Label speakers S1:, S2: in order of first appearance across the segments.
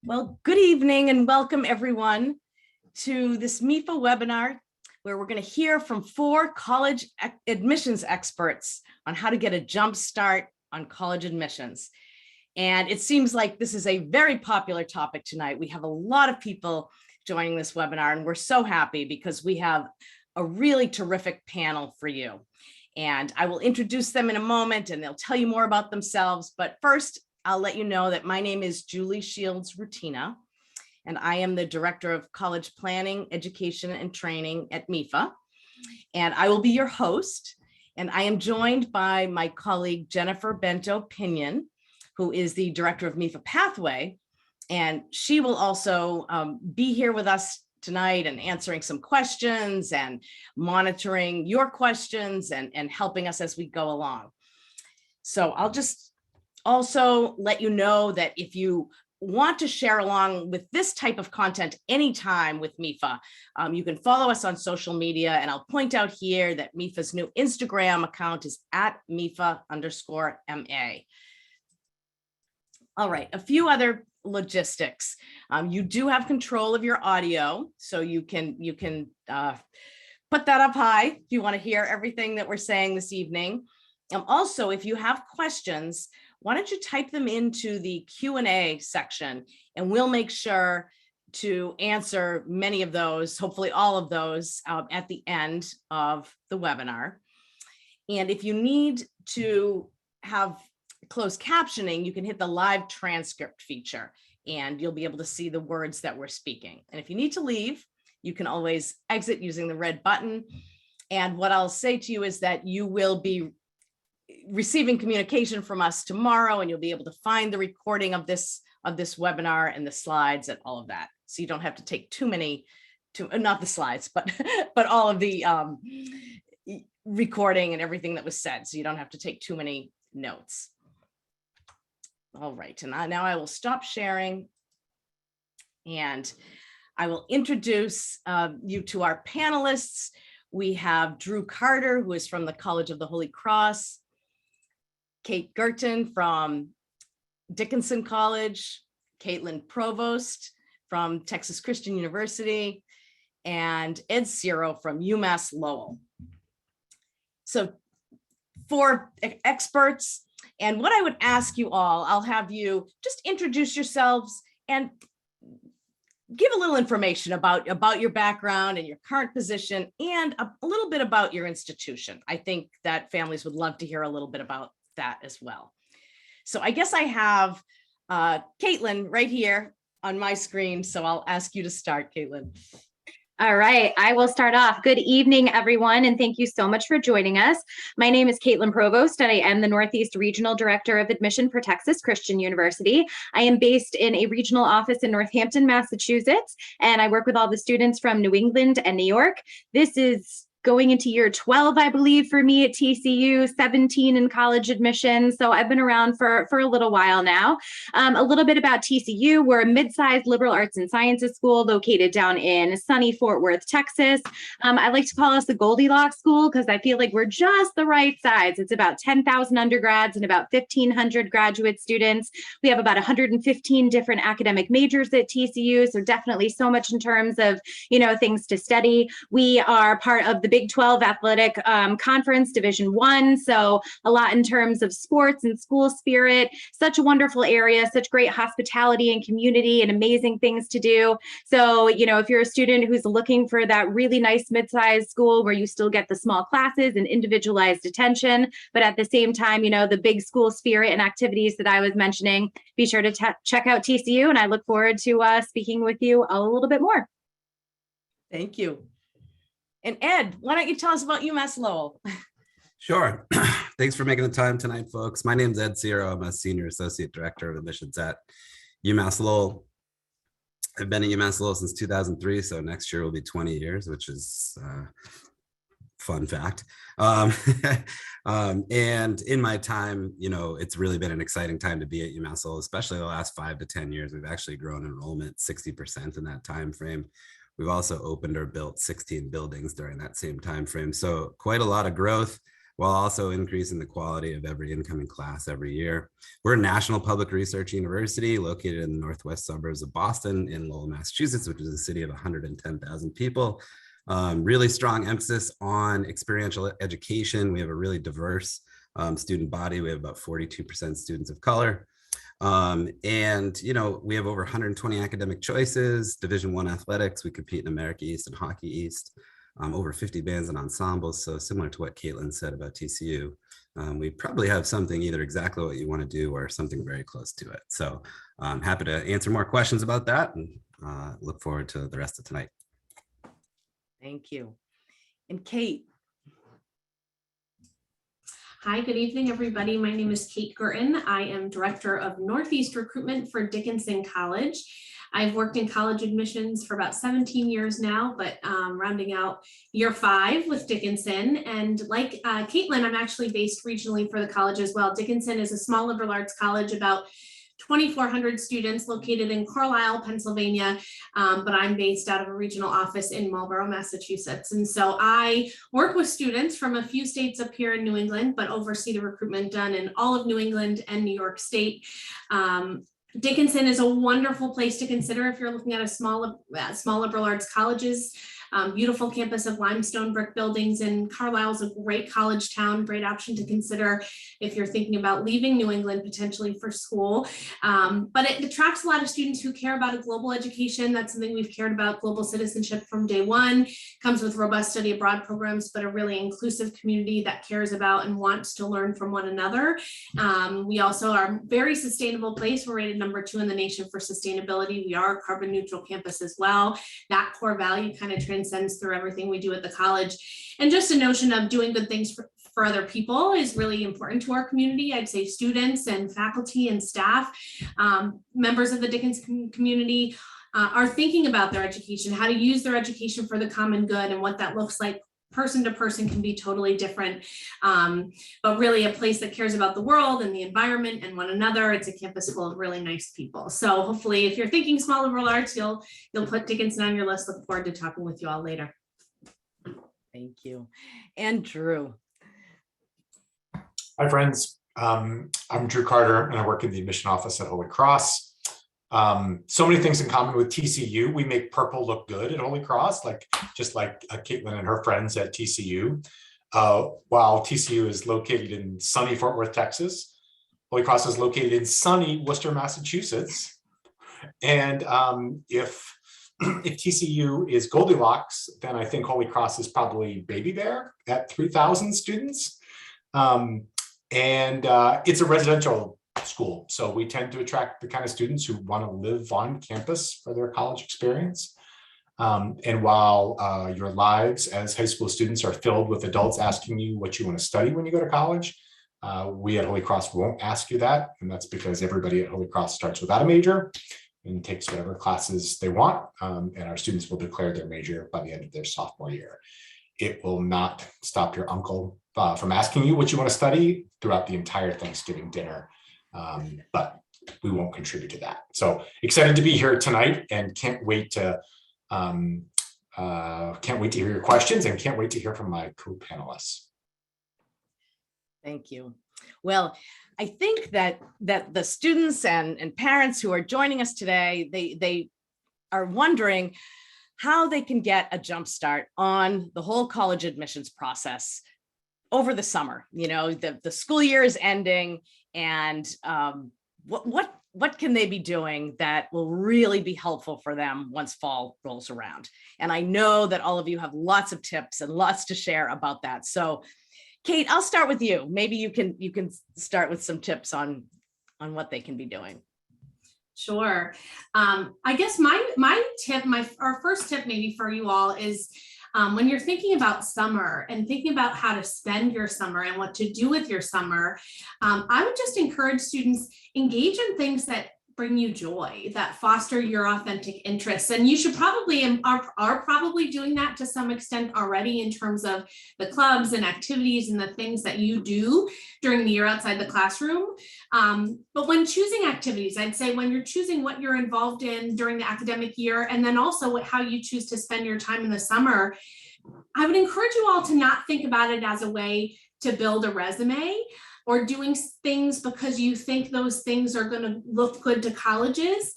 S1: Well, good evening and welcome everyone to this MEFA webinar where we're going to hear from 4 college admissions experts on how to get a jump start on college admissions. And it seems like this is a very popular topic tonight. We have a lot of people joining this webinar and we're so happy because we have a really terrific panel for you. And I will introduce them in a moment and they'll tell you more about themselves. But first, I'll let you know that my name is 𝘑𝘶𝘮𝘱 and I am the Director of College Planning, Education, and Training at MEFA. And I will be your host. And I am joined by my colleague, Jennifer Bento-Pinion, who is the Director of MEFA Pathway. And she will also be here with us tonight and answering some questions and monitoring your questions and helping us as we go along. So I'll just also let you know that if you want to share along with this type of content anytime with MEFA, you can follow us on social media. And I'll point out here that MEFA's new Instagram account is @MEFA_MA. All right, a few other logistics. You do have control of your audio, so you can put that up high if you want to hear everything that we're saying this evening. Also, if you have questions, why don't you type them into the Q&A section and we'll make sure to answer many of those, hopefully all of those at the end of the webinar. And if you need to have closed captioning, you can hit the live transcript feature and you'll be able to see the words that we're speaking. And if you need to leave, you can always exit using the red button. And what I'll say to you is that you will be receiving communication from us tomorrow and you'll be able to find the recording of this webinar and the slides and all of that. So you don't have to take too many, not the slides, but all of the recording and everything that was said. So you don't have to take too many notes. All right, and now I will stop sharing and I will introduce you to our panelists. We have Drew Carter, who is from the College of the Holy Cross, Kate Guertin from Dickinson College, Caitlin Provost from Texas Christian University, and Seero from UMass Lowell. So 4 experts. And what I would ask you all, I'll have you just introduce yourselves and give a little information about your background and your current position and a little bit about your institution. I think that families would love to hear a little bit about that as well. So I guess I have Caitlin right here on my screen. So I'll ask you to start, Caitlin.
S2: All right, I will start off. Good evening, everyone, and thank you so much for joining us. My name is Caitlin Provost, and I am the Northeast Regional Director of Admission for Texas Christian University. I am based in a regional office in Northampton, Massachusetts, and I work with all the students from New England and New York. This is going into year 12, I believe, for me at TCU, 17 in college admissions. So I've been around for a little while now. A little bit about TCU. We're a mid-sized liberal arts and sciences school located down in sunny Fort Worth, Texas. I like to call us the Goldilocks school because I feel like we're just the right size. It's about 10,000 undergrads and about 1,500 graduate students. We have about 115 different academic majors at TCU. So definitely so much in terms of, things to study. We are part of the Big 12 Athletic Conference, Division I. So a lot in terms of sports and school spirit, such a wonderful area, such great hospitality and community and amazing things to do. So, if you're a student who's looking for that really nice mid-sized school where you still get the small classes and individualized attention, but at the same time, the big school spirit and activities that I was mentioning, be sure to check out TCU. And I look forward to speaking with you a little bit more.
S1: Thank you. And Ed, why don't you tell us about UMass Lowell?
S3: Sure. Thanks for making the time tonight, folks. My name is Ed Seero. I'm a Senior Associate Director of Admissions at UMass Lowell. I've been at UMass Lowell since 2003, so next year will be 20 years, which is fun fact. And in my time, it's really been an exciting time to be at UMass Lowell, especially the last 5 to 10 years. We've actually grown enrollment 60% in that time frame. We've also opened or built 16 buildings during that same time frame. So quite a lot of growth, while also increasing the quality of every incoming class every year. We're a national public research university located in the northwest suburbs of Boston in Lowell, Massachusetts, which is a city of 110,000 people. Really strong emphasis on experiential education. We have a really diverse student body. We have about 42% students of color. And, you know, we have over 120 academic choices, Division I athletics. We compete in America East and Hockey East, over 50 bands and ensembles. So similar to what Caitlin said about TCU, we probably have something either exactly what you want to do or something very close to it. So I'm happy to answer more questions about that and look forward to the rest of tonight.
S1: Thank you. And Kate.
S4: Hi, good evening, everybody. My name is Kate Guertin. I am Director of Northeast Recruitment for Dickinson College. I've worked in college admissions for about 17 years now, but rounding out year 5 with Dickinson. And like Caitlin, I'm actually based regionally for the college as well. Dickinson is a small liberal arts college, about 2,400 students located in Carlisle, Pennsylvania, but I'm based out of a regional office in Marlborough, Massachusetts. And so I work with students from a few states up here in New England, but oversee the recruitment done in all of New England and New York State. Dickinson is a wonderful place to consider if you're looking at a small liberal arts colleges. Beautiful campus of limestone brick buildings, and Carlisle is a great college town, great option to consider if you're thinking about leaving New England potentially for school. But it attracts a lot of students who care about a global education. That's something we've cared about, global citizenship from day one. Comes with robust study abroad programs, but a really inclusive community that cares about and wants to learn from one another. We also are a very sustainable place. We're rated number 2 in the nation for sustainability. We are a carbon neutral campus as well. That core value kind of transcends through everything we do at the college. And just a notion of doing good things for other people is really important to our community. I'd say students and faculty and staff, members of the Dickinson community are thinking about their education, how to use their education for the common good, and what that looks like. Person to person can be totally different, but really a place that cares about the world and the environment and one another. It's a campus full of really nice people. So hopefully if you're thinking small liberal arts, you'll put Dickinson on your list. Look forward to talking with you all later.
S1: Thank you. And Drew.
S5: Hi, friends. I'm Drew Carter, and I work in the admission office at Holy Cross. So many things in common with TCU. We make purple look good at Holy Cross, just like Caitlin and her friends at TCU. While TCU is located in sunny Fort Worth, Texas, Holy Cross is located in sunny Worcester, Massachusetts. And if TCU is Goldilocks, then I think Holy Cross is probably Baby Bear at 3,000 students. And it's a residential school. So we tend to attract the kind of students who want to live on campus for their college experience. And while your lives as high school students are filled with adults asking you what you want to study when you go to college, we at Holy Cross won't ask you that. And that's because everybody at Holy Cross starts without a major and takes whatever classes they want. And our students will declare their major by the end of their sophomore year. It will not stop your uncle from asking you what you want to study throughout the entire Thanksgiving dinner. But we won't contribute to that. So excited to be here tonight, and can't wait to hear your questions, and can't wait to hear from my co-panelists.
S1: Thank you. Well, I think that the students and parents who are joining us today, they are wondering how they can get a jump start on the whole college admissions process over the summer. You know, the school year is ending, and what can they be doing that will really be helpful for them once fall rolls around? And I know that all of you have lots of tips and lots to share about that. So Kate, I'll start with you. Maybe you can start with some tips on what they can be doing.
S4: Sure. I guess our first tip maybe for you all is when you're thinking about summer and thinking about how to spend your summer and what to do with your summer, I would just encourage students, engage in things that bring you joy, that foster your authentic interests. And you should probably are probably doing that to some extent already in terms of the clubs and activities and the things that you do during the year outside the classroom. But when choosing activities, I'd say when you're choosing what you're involved in during the academic year, and then also how you choose to spend your time in the summer, I would encourage you all to not think about it as a way to build a resume, or doing things because you think those things are going to look good to colleges.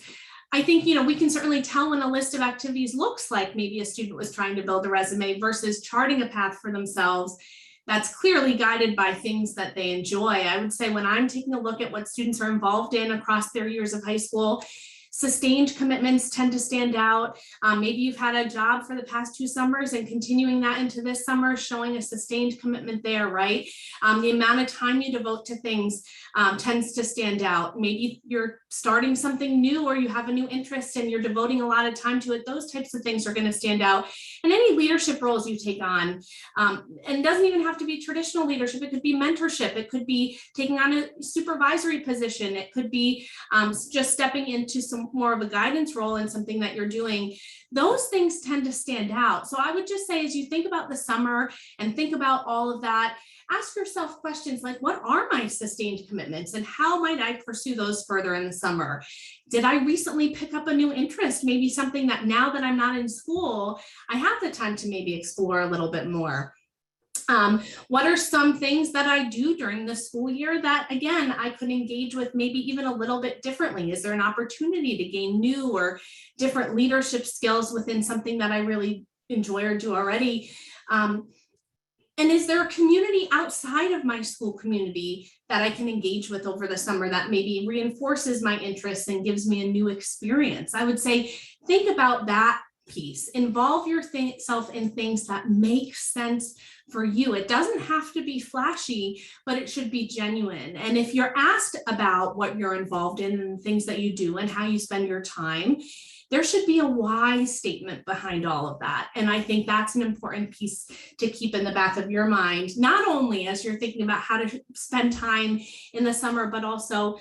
S4: I think, we can certainly tell when a list of activities looks like maybe a student was trying to build a resume versus charting a path for themselves that's clearly guided by things that they enjoy. I would say when I'm taking a look at what students are involved in across their years of high school, sustained commitments tend to stand out. Maybe you've had a job for the past 2 summers and continuing that into this summer, showing a sustained commitment there, right? The amount of time you devote to things tends to stand out. Maybe you're starting something new, or you have a new interest and you're devoting a lot of time to it. Those types of things are going to stand out. And any leadership roles you take on, and it doesn't even have to be traditional leadership. It could be mentorship. It could be taking on a supervisory position. It could be just stepping into some more of a guidance role in something that you're doing. Those things tend to stand out. So I would just say, as you think about the summer and think about all of that, ask yourself questions like, what are my sustained commitments and how might I pursue those further in the summer? Did I recently pick up a new interest? Maybe something that now that I'm not in school, I have the time to maybe explore a little bit more. What are some things that I do during the school year that, again, I could engage with maybe even a little bit differently? Is there an opportunity to gain new or different leadership skills within something that I really enjoy or do already? And is there a community outside of my school community that I can engage with over the summer that maybe reinforces my interests and gives me a new experience? I would say, think about that piece. Involve yourself in things that make sense for you. It doesn't have to be flashy, but it should be genuine. And if you're asked about what you're involved in and things that you do and how you spend your time, there should be a why statement behind all of that. And I think that's an important piece to keep in the back of your mind, not only as you're thinking about how to spend time in the summer, but also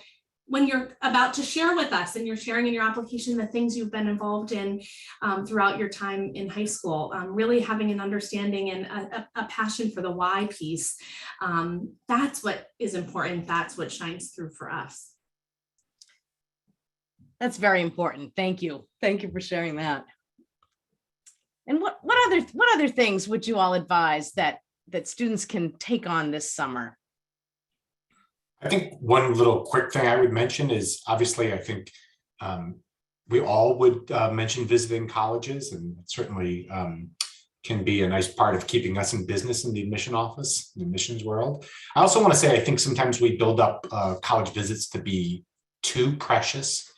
S4: when you're about to share with us and you're sharing in your application the things you've been involved in throughout your time in high school, really having an understanding and a passion for the why piece. That's what is important. That's what shines through for us.
S1: That's very important. Thank you. Thank you for sharing that. And what other things would you all advise that students can take on this summer?
S5: I think one little quick thing I would mention is, obviously, I think we all would mention visiting colleges, and it certainly can be a nice part of keeping us in business in the admission office, the admissions world. I also want to say, I think sometimes we build up college visits to be too precious.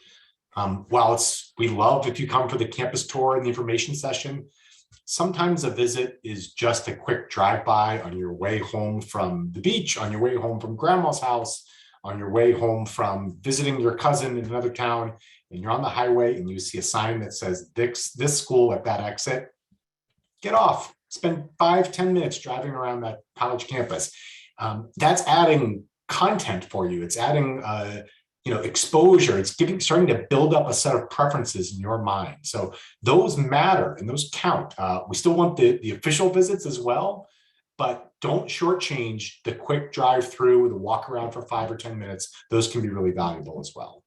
S5: While we love if you come for the campus tour and the information session, sometimes a visit is just a quick drive-by on your way home from the beach, on your way home from grandma's house, on your way home from visiting your cousin in another town, and you're on the highway and you see a sign that says this school at that exit. Get off, spend 5-10 minutes driving around that college campus. That's adding content for you. It's adding exposure. It's starting to build up a set of preferences in your mind. So those matter and those count. We still want the official visits as well, but don't shortchange the quick drive through, the walk around for 5 or 10 minutes. Those can be really valuable as well.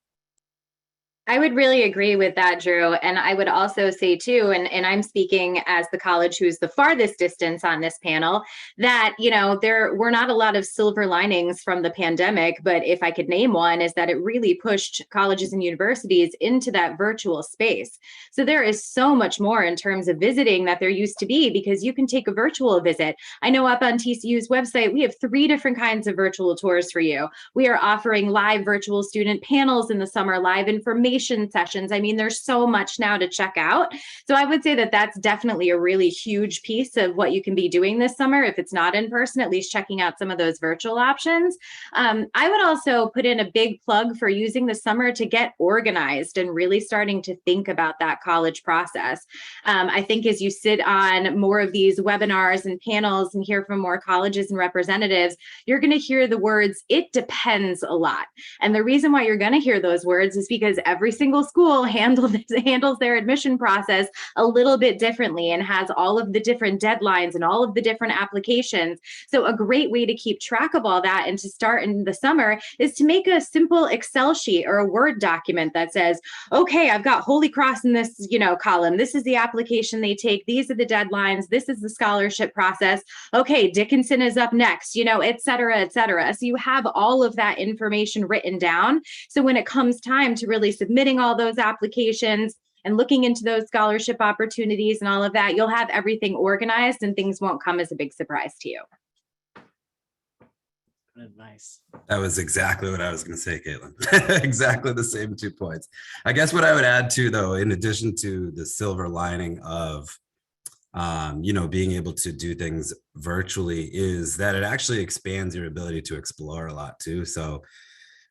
S2: I would really agree with that, Drew. And I would also say too, and I'm speaking as the college who's the farthest distance on this panel, that, there were not a lot of silver linings from the pandemic, but if I could name one, is that it really pushed colleges and universities into that virtual space. So there is so much more in terms of visiting that there used to be, because you can take a virtual visit. I know up on TCU's website, we have 3 different kinds of virtual tours for you. We are offering live virtual student panels in the summer, live information sessions. I mean, there's so much now to check out. So I would say that that's definitely a really huge piece of what you can be doing this summer. If it's not in person, at least checking out some of those virtual options. I would also put in a big plug for using the summer to get organized and really starting to think about that college process. I think as you sit on more of these webinars and panels and hear from more colleges and representatives, you're going to hear the words, "it depends" a lot. And the reason why you're going to hear those words is because every every single school handles their admission process a little bit differently and has all of the different deadlines and all of the different applications. So a great way to keep track of all that and to start in the summer is to make a simple Excel sheet or a Word document that says, okay, I've got Holy Cross in this, column. This is the application they take. These are the deadlines. This is the scholarship process. Okay, Dickinson is up next, et cetera, et cetera. So you have all of that information written down. So when it comes time to really submitting all those applications and looking into those scholarship opportunities and all of that, you'll have everything organized and things won't come as a big surprise to you.
S1: Good advice.
S3: That was exactly what I was going to say, Caitlin. Exactly the same 2 points. I guess what I would add too, though, in addition to the silver lining of, being able to do things virtually, is that it actually expands your ability to explore a lot too. So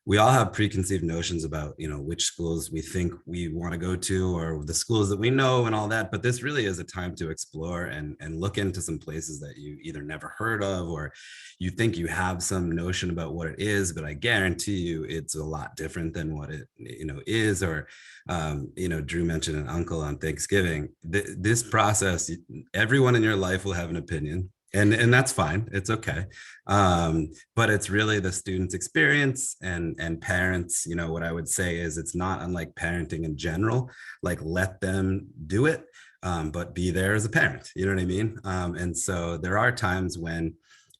S3: we all have preconceived notions about, which schools we think we want to go to or the schools that we know and all that. But this really is a time to explore and look into some places that you either never heard of or you think you have some notion about what it is. But I guarantee you it's a lot different than what it, is. Or, Drew mentioned an uncle on Thanksgiving. This process, everyone in your life will have an opinion. And that's fine. It's okay. But it's really the student's experience and parents, what I would say is it's not unlike parenting in general, like let them do it, but be there as a parent, you know what I mean? And so there are times when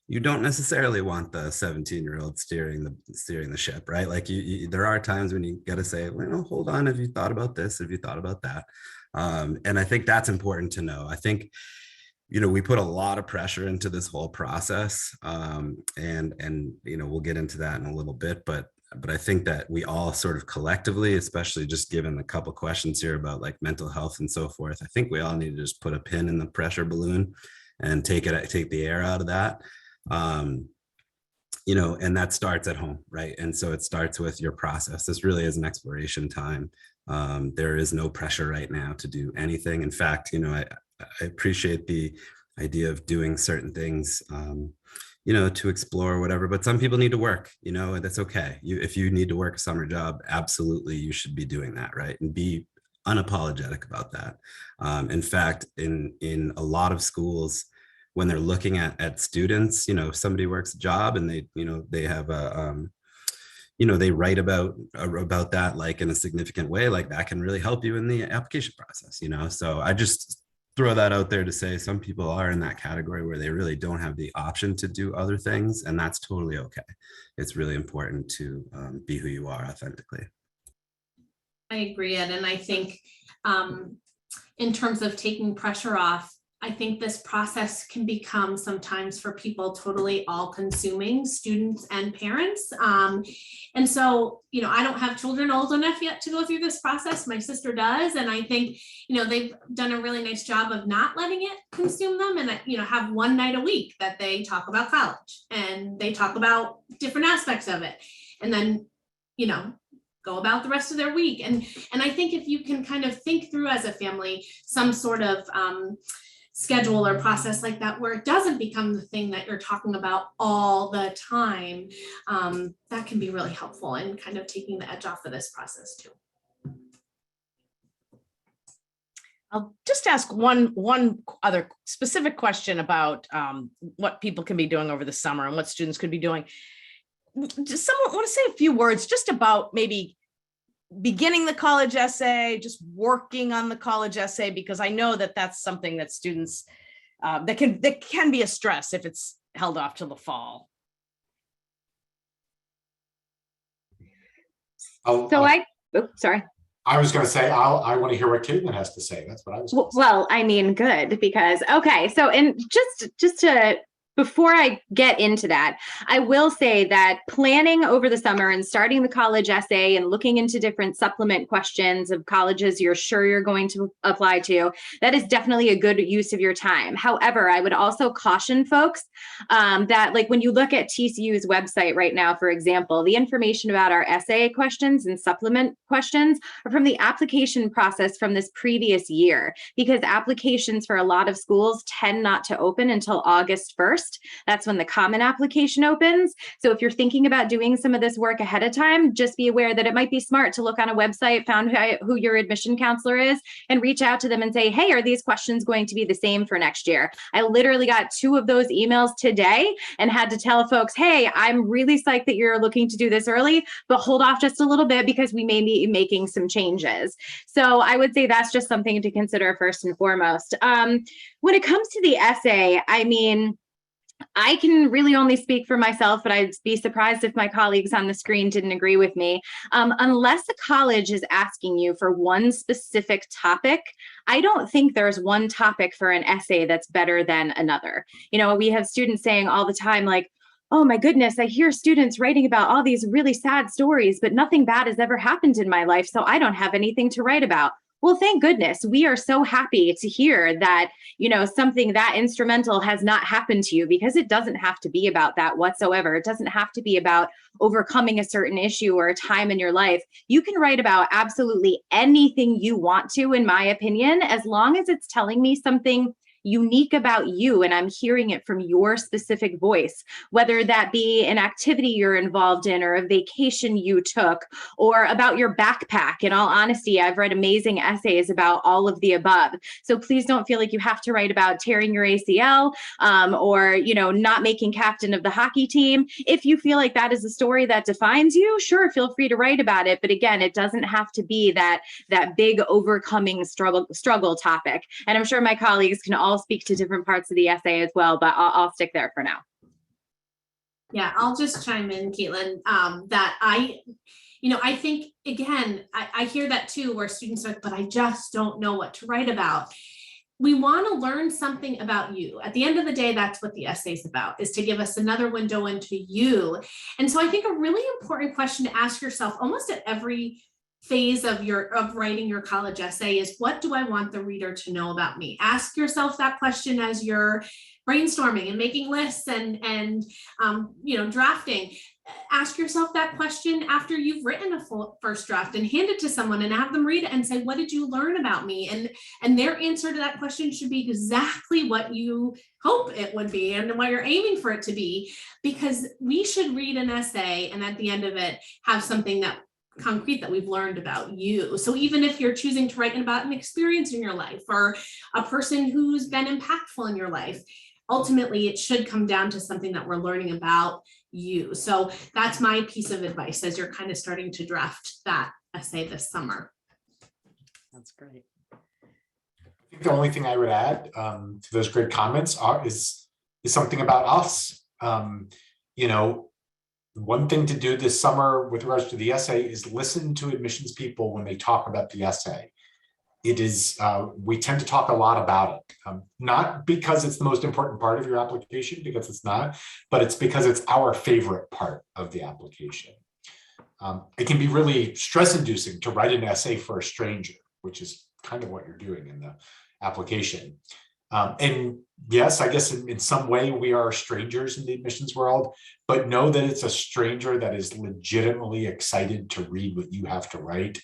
S3: you don't necessarily want the 17-year-old steering the ship, right? Like there are times when you got to say, well, hold on, have you thought about this? Have you thought about that? And I think that's important to know. I think, we put a lot of pressure into this whole process, and we'll get into that in a little bit, but I think that we all sort of collectively, especially just given a couple questions here about like mental health and so forth, I think we all need to just put a pin in the pressure balloon and take the air out of that. And that starts at home, right? And so it starts with your process. This really is an exploration time. There is no pressure right now to do anything. In fact, I appreciate the idea of doing certain things, to explore whatever, but some people need to work, and that's okay. If you need to work a summer job, absolutely, you should be doing that, right? And be unapologetic about that. In fact, in a lot of schools, when they're looking at students, if somebody works a job and they have a, they write about that like in a significant way, like that can really help you in the application process, So I just throw that out there to say some people are in that category where they really don't have the option to do other things, and that's totally okay. It's really important to be who you are authentically.
S4: I agree, Ed, and I think in terms of taking pressure off, I think this process can become sometimes for people totally all-consuming, students and parents. And so, I don't have children old enough yet to go through this process. My sister does. And I think, they've done a really nice job of not letting it consume them and, have one night a week that they talk about college and they talk about different aspects of it. And then, go about the rest of their week. And I think if you can kind of think through as a family, some sort of schedule or process like that, where it doesn't become the thing that you're talking about all the time, that can be really helpful in kind of taking the edge off of this process too.
S1: I'll just ask one other specific question about what people can be doing over the summer and what students could be doing. Does someone want to say a few words just about maybe beginning the college essay, just working on the college essay, because I know that that's something that students that can be a stress if it's held off till the fall.
S2: Sorry.
S3: I was going to say, I want to hear what Caitlin has to say. That's what I was going to say.
S2: Well, I mean, good, because, okay. So, and just to, before I get into that, I will say that planning over the summer and starting the college essay and looking into different supplement questions of colleges you're sure you're going to apply to, that is definitely a good use of your time. However, I would also caution folks that like when you look at TCU's website right now, for example, the information about our essay questions and supplement questions are from the application process from this previous year, because applications for a lot of schools tend not to open until August 1st. 1st. That's when the common application opens. So if you're thinking about doing some of this work ahead of time, just be aware that it might be smart to look on a website, found who your admission counselor is, and reach out to them and say, hey, are these questions going to be the same for next year? I literally got 2 of those emails today and had to tell folks, hey, I'm really psyched that you're looking to do this early, but hold off just a little bit because we may be making some changes. So I would say that's just something to consider first and foremost. When it comes to the essay, I mean, I can really only speak for myself, but I'd be surprised if my colleagues on the screen didn't agree with me. Unless a college is asking you for one specific topic, I don't think there's one topic for an essay that's better than another. You know, we have students saying all the time, like, oh my goodness, I hear students writing about all these really sad stories, but nothing bad has ever happened in my life, so I don't have anything to write about. Well, thank goodness. We are so happy to hear that, you know, something that instrumental has not happened to you, because it doesn't have to be about that whatsoever. It doesn't have to be about overcoming a certain issue or a time in your life. You can write about absolutely anything you want to, in my opinion, as long as it's telling me something unique about you and I'm hearing it from your specific voice, whether that be an activity you're involved in or a vacation you took or about your backpack. In all honesty, I've read amazing essays about all of the above. So please don't feel like you have to write about tearing your ACL or, you know, not making captain of the hockey team. If you feel like that is a story that defines you, sure, feel free to write about it. But again, it doesn't have to be that big overcoming struggle topic. And I'm sure my colleagues can all speak to different parts of the essay as well, but I'll stick there for now.
S4: Yeah, I'll just chime in, Caitlin, that I think, again, I hear that too, where students are like, but I just don't know what to write about. We want to learn something about you. At the end of the day, that's what the essay is about, is to give us another window into you. And so I think a really important question to ask yourself almost at every phase of writing your college essay is, what do I want the reader to know about me? Ask yourself that question as you're brainstorming and making lists and drafting. Ask yourself that question after you've written a full first draft and hand it to someone and have them read it and say, what did you learn about me? And their answer to that question should be exactly what you hope it would be and what you're aiming for it to be, because we should read an essay and at the end of it have something that concrete that we've learned about you. So even if you're choosing to write about an experience in your life or a person who's been impactful in your life, ultimately it should come down to something that we're learning about you. So that's my piece of advice as you're kind of starting to draft that essay this summer.
S1: That's great.
S5: I think the only thing I would add to those great comments is something about us. One thing to do this summer with regards to the essay is listen to admissions people when they talk about the essay. It is, we tend to talk a lot about it, not because it's the most important part of your application, because it's not, but it's because it's our favorite part of the application. It can be really stress-inducing to write an essay for a stranger, which is kind of what you're doing in the application. And yes, I guess in some way we are strangers in the admissions world, but know that it's a stranger that is legitimately excited to read what you have to write,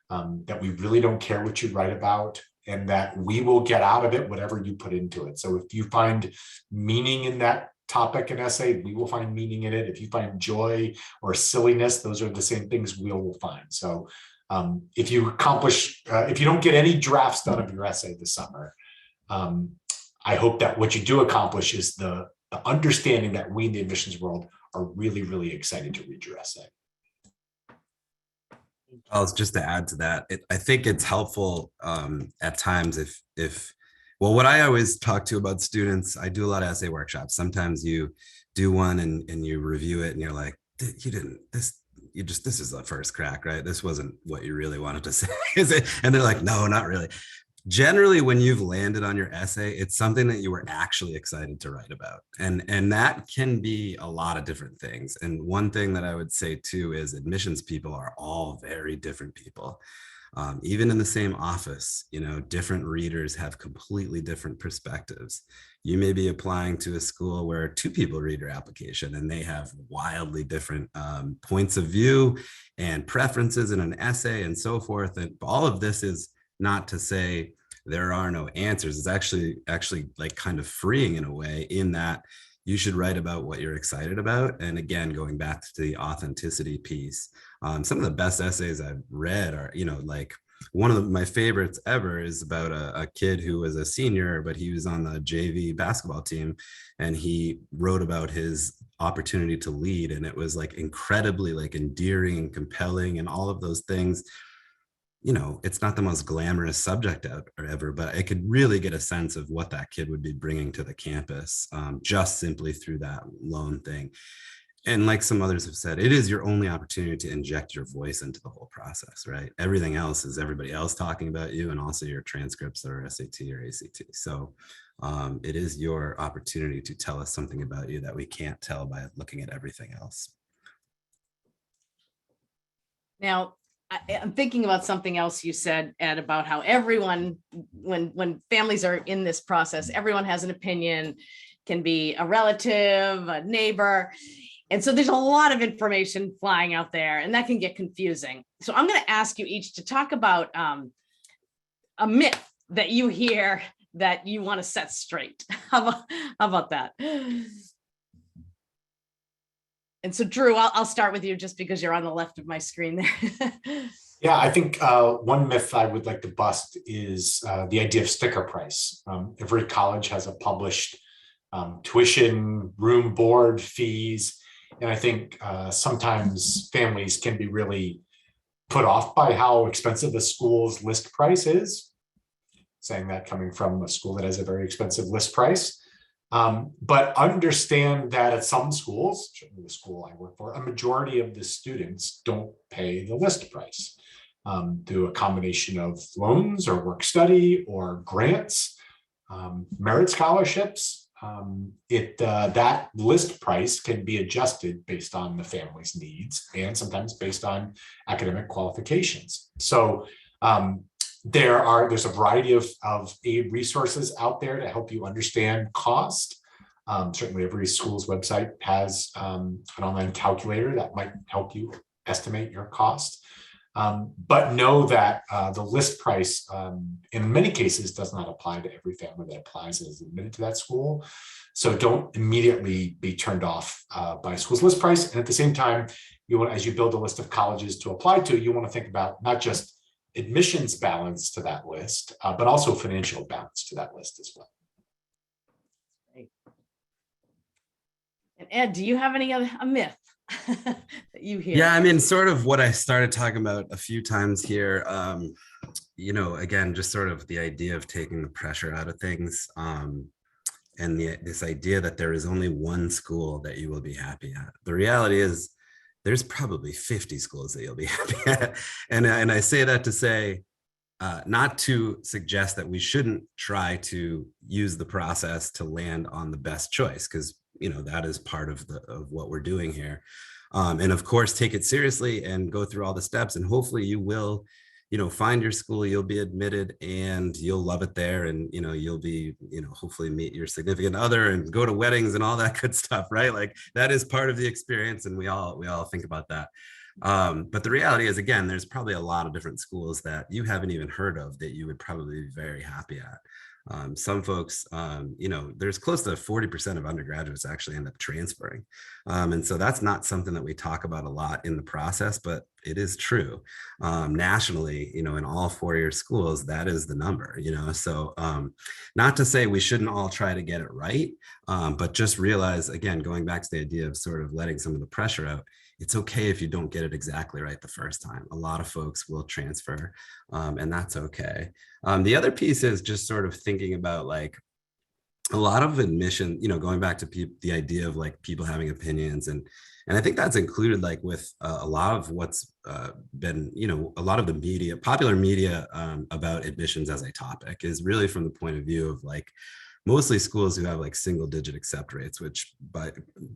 S5: that we really don't care what you write about, and that we will get out of it whatever you put into it. So if you find meaning in that topic and essay, we will find meaning in it. If you find joy or silliness, those are the same things we will find. So if you don't get any drafts done of your essay this summer, I hope that what you do accomplish is the understanding that we in the admissions world are really, really excited to read your essay.
S3: Just to add to that, I think it's helpful at times well, what I always talk to about students, I do a lot of essay workshops. Sometimes you do one and you review it and you're like, this is the first crack, right? This wasn't what you really wanted to say, is it? And they're like, no, not really. Generally, when you've landed on your essay, it's something that you were actually excited to write about. And that can be a lot of different things. And one thing that I would say too is admissions people are all very different people. Even in the same office, different readers have completely different perspectives. You may be applying to a school where 2 people read your application and they have wildly different points of view and preferences in an essay and so forth. And all of this is not to say there are no answers. It's actually like kind of freeing in a way, in that you should write about what you're excited about. And again, going back to the authenticity piece, some of the best essays I've read are, like one of my favorites ever is about a kid who was a senior, but he was on the JV basketball team, and he wrote about his opportunity to lead. And it was like incredibly like endearing and compelling and all of those things. It's not the most glamorous subject ever, but I could really get a sense of what that kid would be bringing to the campus just simply through that lone thing. And like some others have said, it is your only opportunity to inject your voice into the whole process, right? Everything else is everybody else talking about you, and also your transcripts or SAT or ACT. So it is your opportunity to tell us something about you that we can't tell by looking at everything else.
S1: Now, I'm thinking about something else you said, Ed, about how everyone, when families are in this process, everyone has an opinion, can be a relative, a neighbor. And so there's a lot of information flying out there, and that can get confusing. So I'm going to ask you each to talk about a myth that you hear that you want to set straight. How about that? And so, Drew, I'll start with you just because you're on the left of my screen there.
S5: Yeah, I think one myth I would like to bust is the idea of sticker price. Every college has a published tuition, room, board, fees. And I think sometimes families can be really put off by how expensive a school's list price is. Saying that coming from a school that has a very expensive list price. But understand that at some schools, certainly the school I work for, a majority of the students don't pay the list price through a combination of loans or work study or grants, merit scholarships. That list price can be adjusted based on the family's needs and sometimes based on academic qualifications. So there's a variety of aid resources out there to help you understand cost. Certainly every school's website has an online calculator that might help you estimate your cost. But know that the list price in many cases does not apply to every family that applies and is admitted to that school. So don't immediately be turned off by a school's list price. And at the same time, as you build a list of colleges to apply to, you want to think about not just admissions balance to that list, but also financial balance to that list as well.
S1: Great. And Ed, do you have a myth that you hear?
S3: Yeah, I mean, sort of what I started talking about a few times here, again, just sort of the idea of taking the pressure out of things, and this idea that there is only one school that you will be happy at. The reality is there's probably 50 schools that you'll be happy at. And I say that to say, not to suggest that we shouldn't try to use the process to land on the best choice, because that is part of what we're doing here. And of course, take it seriously and go through all the steps, and hopefully you will, find your school, you'll be admitted, and you'll love it there. And, you'll be, hopefully meet your significant other and go to weddings and all that good stuff, right? Like that is part of the experience. And we all think about that. But the reality is, again, there's probably a lot of different schools that you haven't even heard of that you would probably be very happy at. Some folks, there's close to 40% of undergraduates actually end up transferring. And so that's not something that we talk about a lot in the process, but it is true. Nationally, in all four-year schools, that is the number, so not to say we shouldn't all try to get it right, but just realize, again, going back to the idea of sort of letting some of the pressure out, it's okay if you don't get it exactly right the first time. A lot of folks will transfer, and that's okay. The other piece is just sort of thinking about like a lot of admission, going back to the idea of like people having opinions, and I think that's included like with a lot of what's been, a lot of the media, popular media about admissions as a topic is really from the point of view of like mostly schools who have like single digit accept rates, which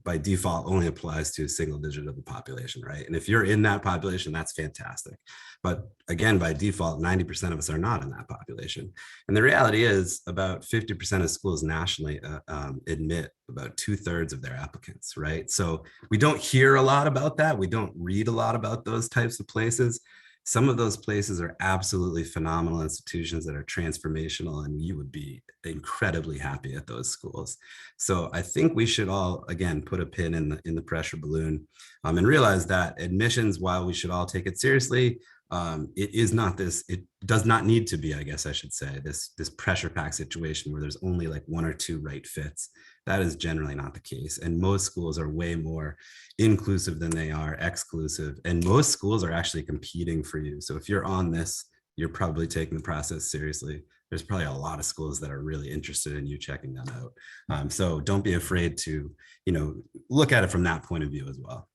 S3: by default only applies to a single digit of the population, right? And if you're in that population, that's fantastic. But again, by default, 90% of us are not in that population. And the reality is about 50% of schools nationally admit about 2/3 of their applicants, right? So we don't hear a lot about that. We don't read a lot about those types of places. Some of those places are absolutely phenomenal institutions that are transformational, and you would be incredibly happy at those schools. So I think we should all, again, put a pin in the pressure balloon, and realize that admissions, while we should all take it seriously, it does not need to be, I guess I should say, this pressure pack situation where there's only like one or two right fits. That is generally not the case. And most schools are way more inclusive than they are exclusive. And most schools are actually competing for you. So if you're on this, you're probably taking the process seriously. There's probably a lot of schools that are really interested in you checking them out. So don't be afraid to, look at it from that point of view as well.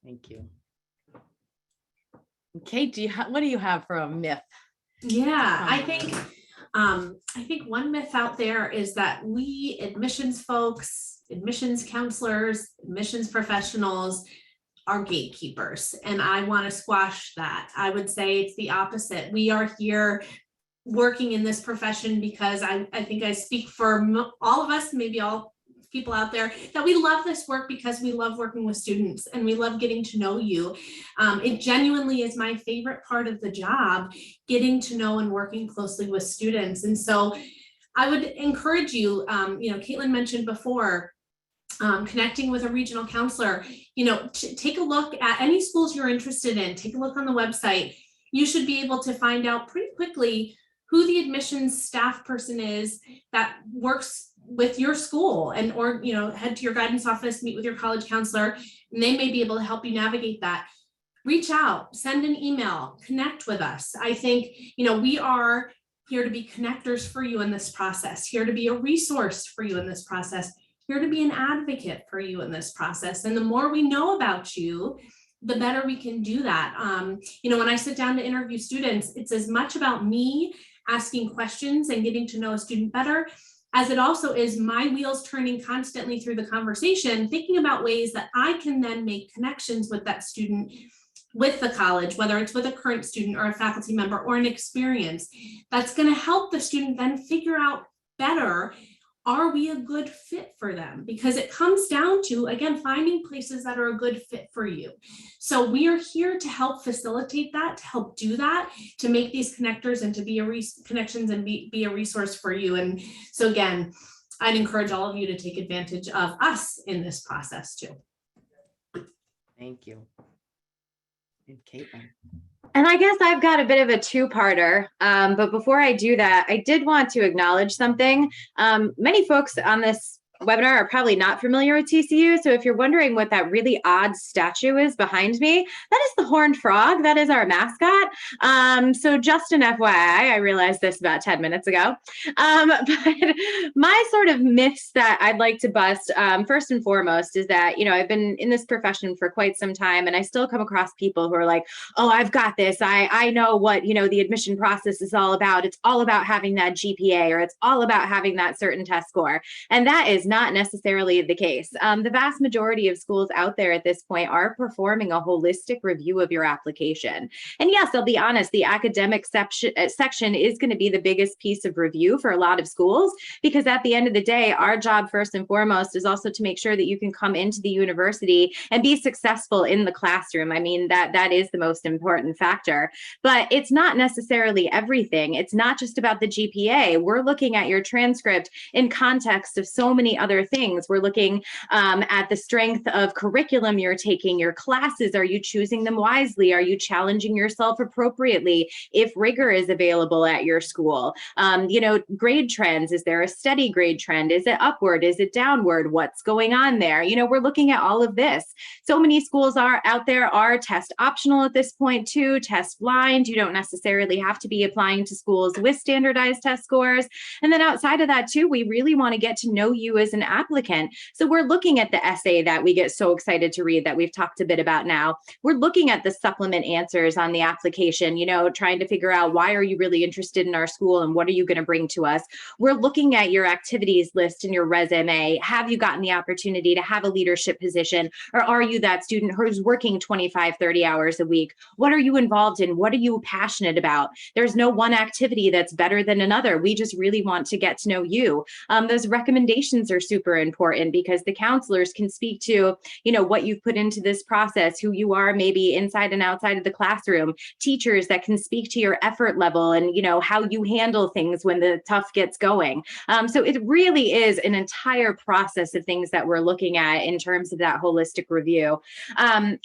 S1: Thank you. Kate, what do you have for a myth?
S4: Yeah, I think one myth out there is that we admissions folks, admissions counselors, admissions professionals are gatekeepers, and I want to squash that. I would say it's the opposite. We are here working in this profession because I think I speak for all of us, maybe all people out there, that we love this work because we love working with students and we love getting to know you. It genuinely is my favorite part of the job, getting to know and working closely with students. And so I would encourage you, Caitlin mentioned before, connecting with a regional counselor, take a look at any schools you're interested in, take a look on the website. You should be able to find out pretty quickly who the admissions staff person is that works with your school, and or head to your guidance office, meet with your college counselor, and they may be able to help you navigate that. Reach out, send an email, connect with us. I think we are here to be connectors for you in this process, here to be a resource for you in this process, here to be an advocate for you in this process. And the more we know about you, the better we can do that. When I sit down to interview students, it's as much about me asking questions and getting to know a student better, as it also is my wheels turning constantly through the conversation, thinking about ways that I can then make connections with that student, with the college, whether it's with a current student or a faculty member or an experience, that's going to help the student then figure out better, are we a good fit for them? Because it comes down to, again, finding places that are a good fit for you. So we are here to help facilitate that, to help do that, to make these connectors and to be connections and be a resource for you. And so again, I'd encourage all of you to take advantage of us in this process too.
S1: Thank you. And Caitlin.
S2: And I guess I've got a bit of a two-parter, but before I do that, I did want to acknowledge something. Many folks on this webinar are probably not familiar with TCU, so if you're wondering what that really odd statue is behind me, that is the horned frog. That is our mascot. So just an FYI, I realized this about 10 minutes ago. But my sort of myths that I'd like to bust, first and foremost, is that, I've been in this profession for quite some time, and I still come across people who are like, oh, I've got this. I know what, the admission process is all about. It's all about having that GPA, or it's all about having that certain test score. And that is not necessarily the case. The vast majority of schools out there at this point are performing a holistic review of your application. And yes, I'll be honest, the academic section is going to be the biggest piece of review for a lot of schools, because at the end of the day, our job first and foremost is also to make sure that you can come into the university and be successful in the classroom. I mean, that is the most important factor, but it's not necessarily everything. It's not just about the GPA. We're looking at your transcript in context of so many other things. We're looking at the strength of curriculum you're taking, your classes. Are you choosing them wisely? Are you challenging yourself appropriately? If rigor is available at your school, grade trends, is there a steady grade trend? Is it upward? Is it downward? What's going on there? We're looking at all of this. So many schools out there are test optional at this point too, test blind. You don't necessarily have to be applying to schools with standardized test scores. And then outside of that too, we really want to get to know you as an applicant. So we're looking at the essay that we get so excited to read that we've talked a bit about now. We're looking at the supplement answers on the application, trying to figure out why are you really interested in our school and what are you going to bring to us. We're looking at your activities list in your resume. Have you gotten the opportunity to have a leadership position, or are you that student who's working 25, 30 hours a week? What are you involved in? What are you passionate about? There's no one activity that's better than another. We just really want to get to know you. Those recommendations are are super important, because the counselors can speak to, you know, what you've put into this process, who you are maybe inside and outside of the classroom, teachers that can speak to your effort level and, you know, how you handle things when the tough gets going. So it really is an entire process of things that we're looking at in terms of that holistic review.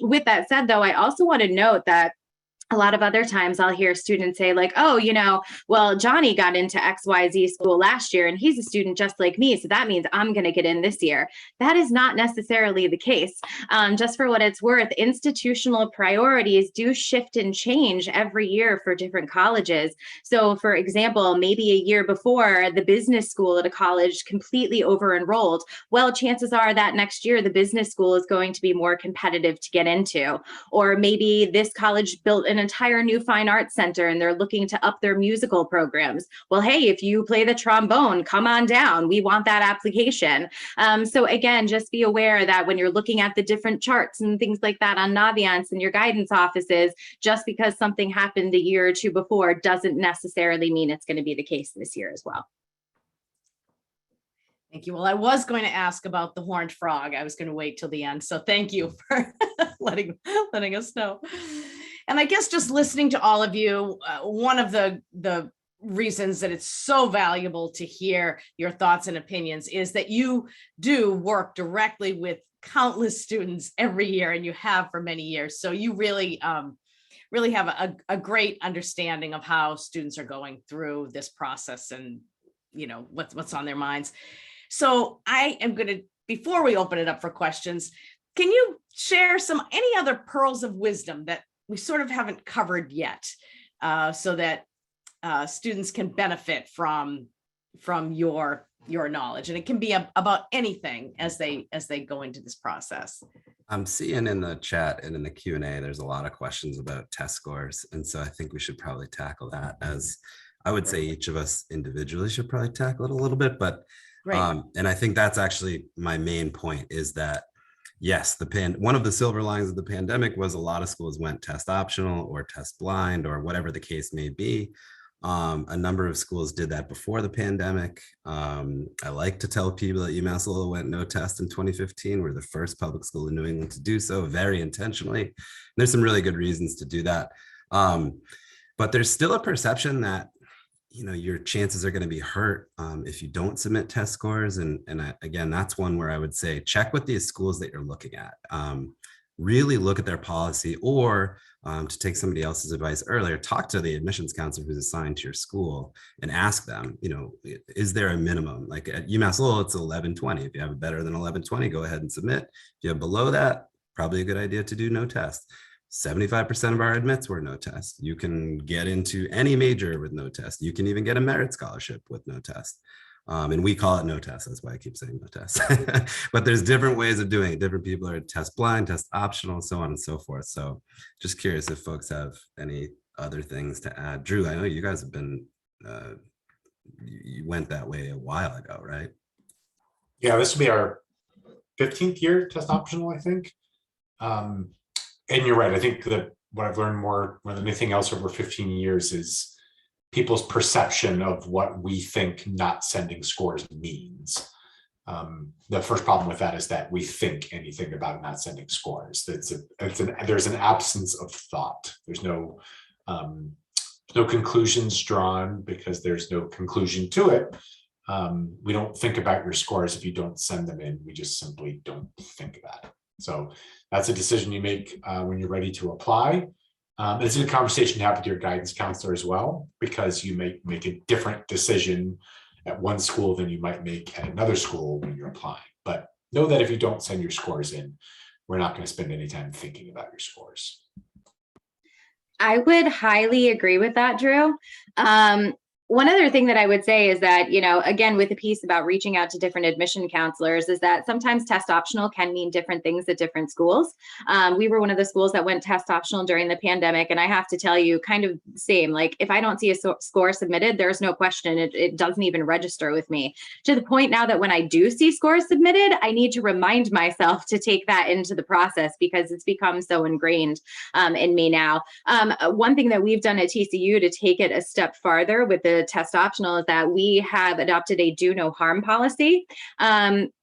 S2: With that said, though, I also want to note that a lot of other times I'll hear students say like, oh, you know, well, Johnny got into XYZ school last year and he's a student just like me, so that means I'm going to get in this year. That is not necessarily the case. Just for what it's worth, institutional priorities do shift and change every year for different colleges. So for example, maybe a year before, the business school at a college completely over-enrolled. Well, chances are that next year the business school is going to be more competitive to get into. Or maybe this college built an entire new fine arts center and they're looking to up their musical programs. Well, hey, if you play the trombone, come on down. We want that application. So again, just be aware that when you're looking at the different charts and things like that on Naviance and your guidance offices, just because something happened a year or two before doesn't necessarily mean it's going to be the case this year as well.
S1: Thank you. Well, I was going to ask about the horned frog. I was going to wait till the end. So thank you for letting us know. And I guess just listening to all of you, one of the reasons that it's so valuable to hear your thoughts and opinions is that you do work directly with countless students every year, and you have for many years. So you really have a great understanding of how students are going through this process and, you know, what's on their minds. So I am going to, before we open it up for questions, can you share any other pearls of wisdom that we sort of haven't covered yet, so that students can benefit from your knowledge? And it can be about anything as they go into this process.
S3: I'm seeing in the chat and in the Q&A, there's a lot of questions about test scores. And so I think we should probably tackle that, as I would say each of us individually should probably tackle it a little bit. But and I think that's actually my main point, is that yes, one of the silver linings of the pandemic was a lot of schools went test optional or test blind or whatever the case may be. A number of schools did that before the pandemic. I like to tell people that UMass Lowell went no test in 2015. We're the first public school in New England to do so, very intentionally. And there's some really good reasons to do that. But there's still a perception that, you know, your chances are going to be hurt if you don't submit test scores. And again, that's one where I would say check with these schools that you're looking at. Really look at their policy, or to take somebody else's advice earlier, talk to the admissions counselor who's assigned to your school and ask them, you know, is there a minimum? Like at UMass Lowell, it's 1120. If you have a better than 1120, go ahead and submit. If you have below that, probably a good idea to do no test. 75% of our admits were no test. You can get into any major with no test. You can even get a merit scholarship with no test. And we call it no test. That's why I keep saying no test. But there's different ways of doing it. Different people are test blind, test optional, so on and so forth. So just curious if folks have any other things to add. Drew, I know you guys have been, you went that way a while ago, right?
S5: Yeah, this will be our 15th year test optional, I think. And you're right. I think that what I've learned more than anything else over 15 years is people's perception of what we think not sending scores means. The first problem with that is that we think anything about not sending scores. There's an absence of thought. There's no conclusions drawn because there's no conclusion to it. We don't think about your scores if you don't send them in. We just simply don't think about it. So that's a decision you make when you're ready to apply. It's a conversation to have with your guidance counselor as well, because you may make a different decision at one school than you might make at another school when you're applying. But know that if you don't send your scores in, we're not going to spend any time thinking about your scores.
S2: I would highly agree with that, Drew. One other thing that I would say is that, you know, again, with the piece about reaching out to different admission counselors, is that sometimes test optional can mean different things at different schools. We were one of the schools that went test optional during the pandemic. And I have to tell you, kind of same, like if I don't see a score submitted, there's no question. It doesn't even register with me, to the point now that when I do see scores submitted, I need to remind myself to take that into the process because it's become so ingrained in me now. One thing that we've done at TCU to take it a step farther with the the test optional is that we have adopted a do no harm policy.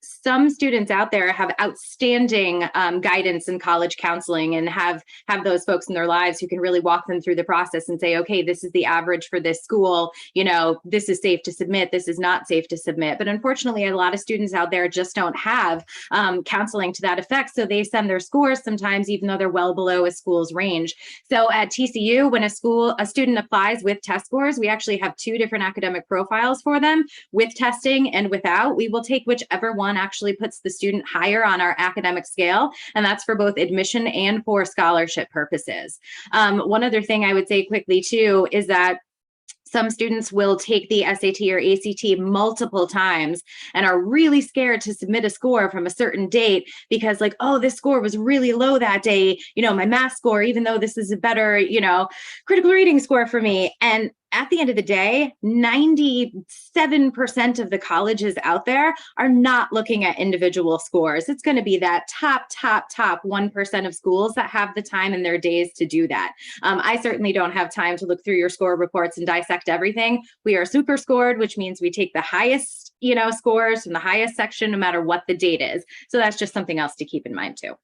S2: Some students out there have outstanding guidance in college counseling and have those folks in their lives who can really walk them through the process and say, okay, this is the average for this school. You know, this is safe to submit. This is not safe to submit. But unfortunately, a lot of students out there just don't have counseling to that effect. So they send their scores sometimes, even though they're well below a school's range. So at TCU, when a student applies with test scores, we actually have 2 different academic profiles for them, with testing and without. We will take whichever one actually puts the student higher on our academic scale, and that's for both admission and for scholarship purposes. One other thing I would say quickly too is that some students will take the SAT or ACT multiple times and are really scared to submit a score from a certain date because, like, oh, this score was really low that day, you know, my math score, even though this is a better, you know, critical reading score for me. And at the end of the day, 97% of the colleges out there are not looking at individual scores. It's going to be that top 1% of schools that have the time in their days to do that. I certainly don't have time to look through your score reports and dissect everything. We are super scored, which means we take the highest, you know, scores from the highest section, no matter what the date is. So that's just something else to keep in mind too.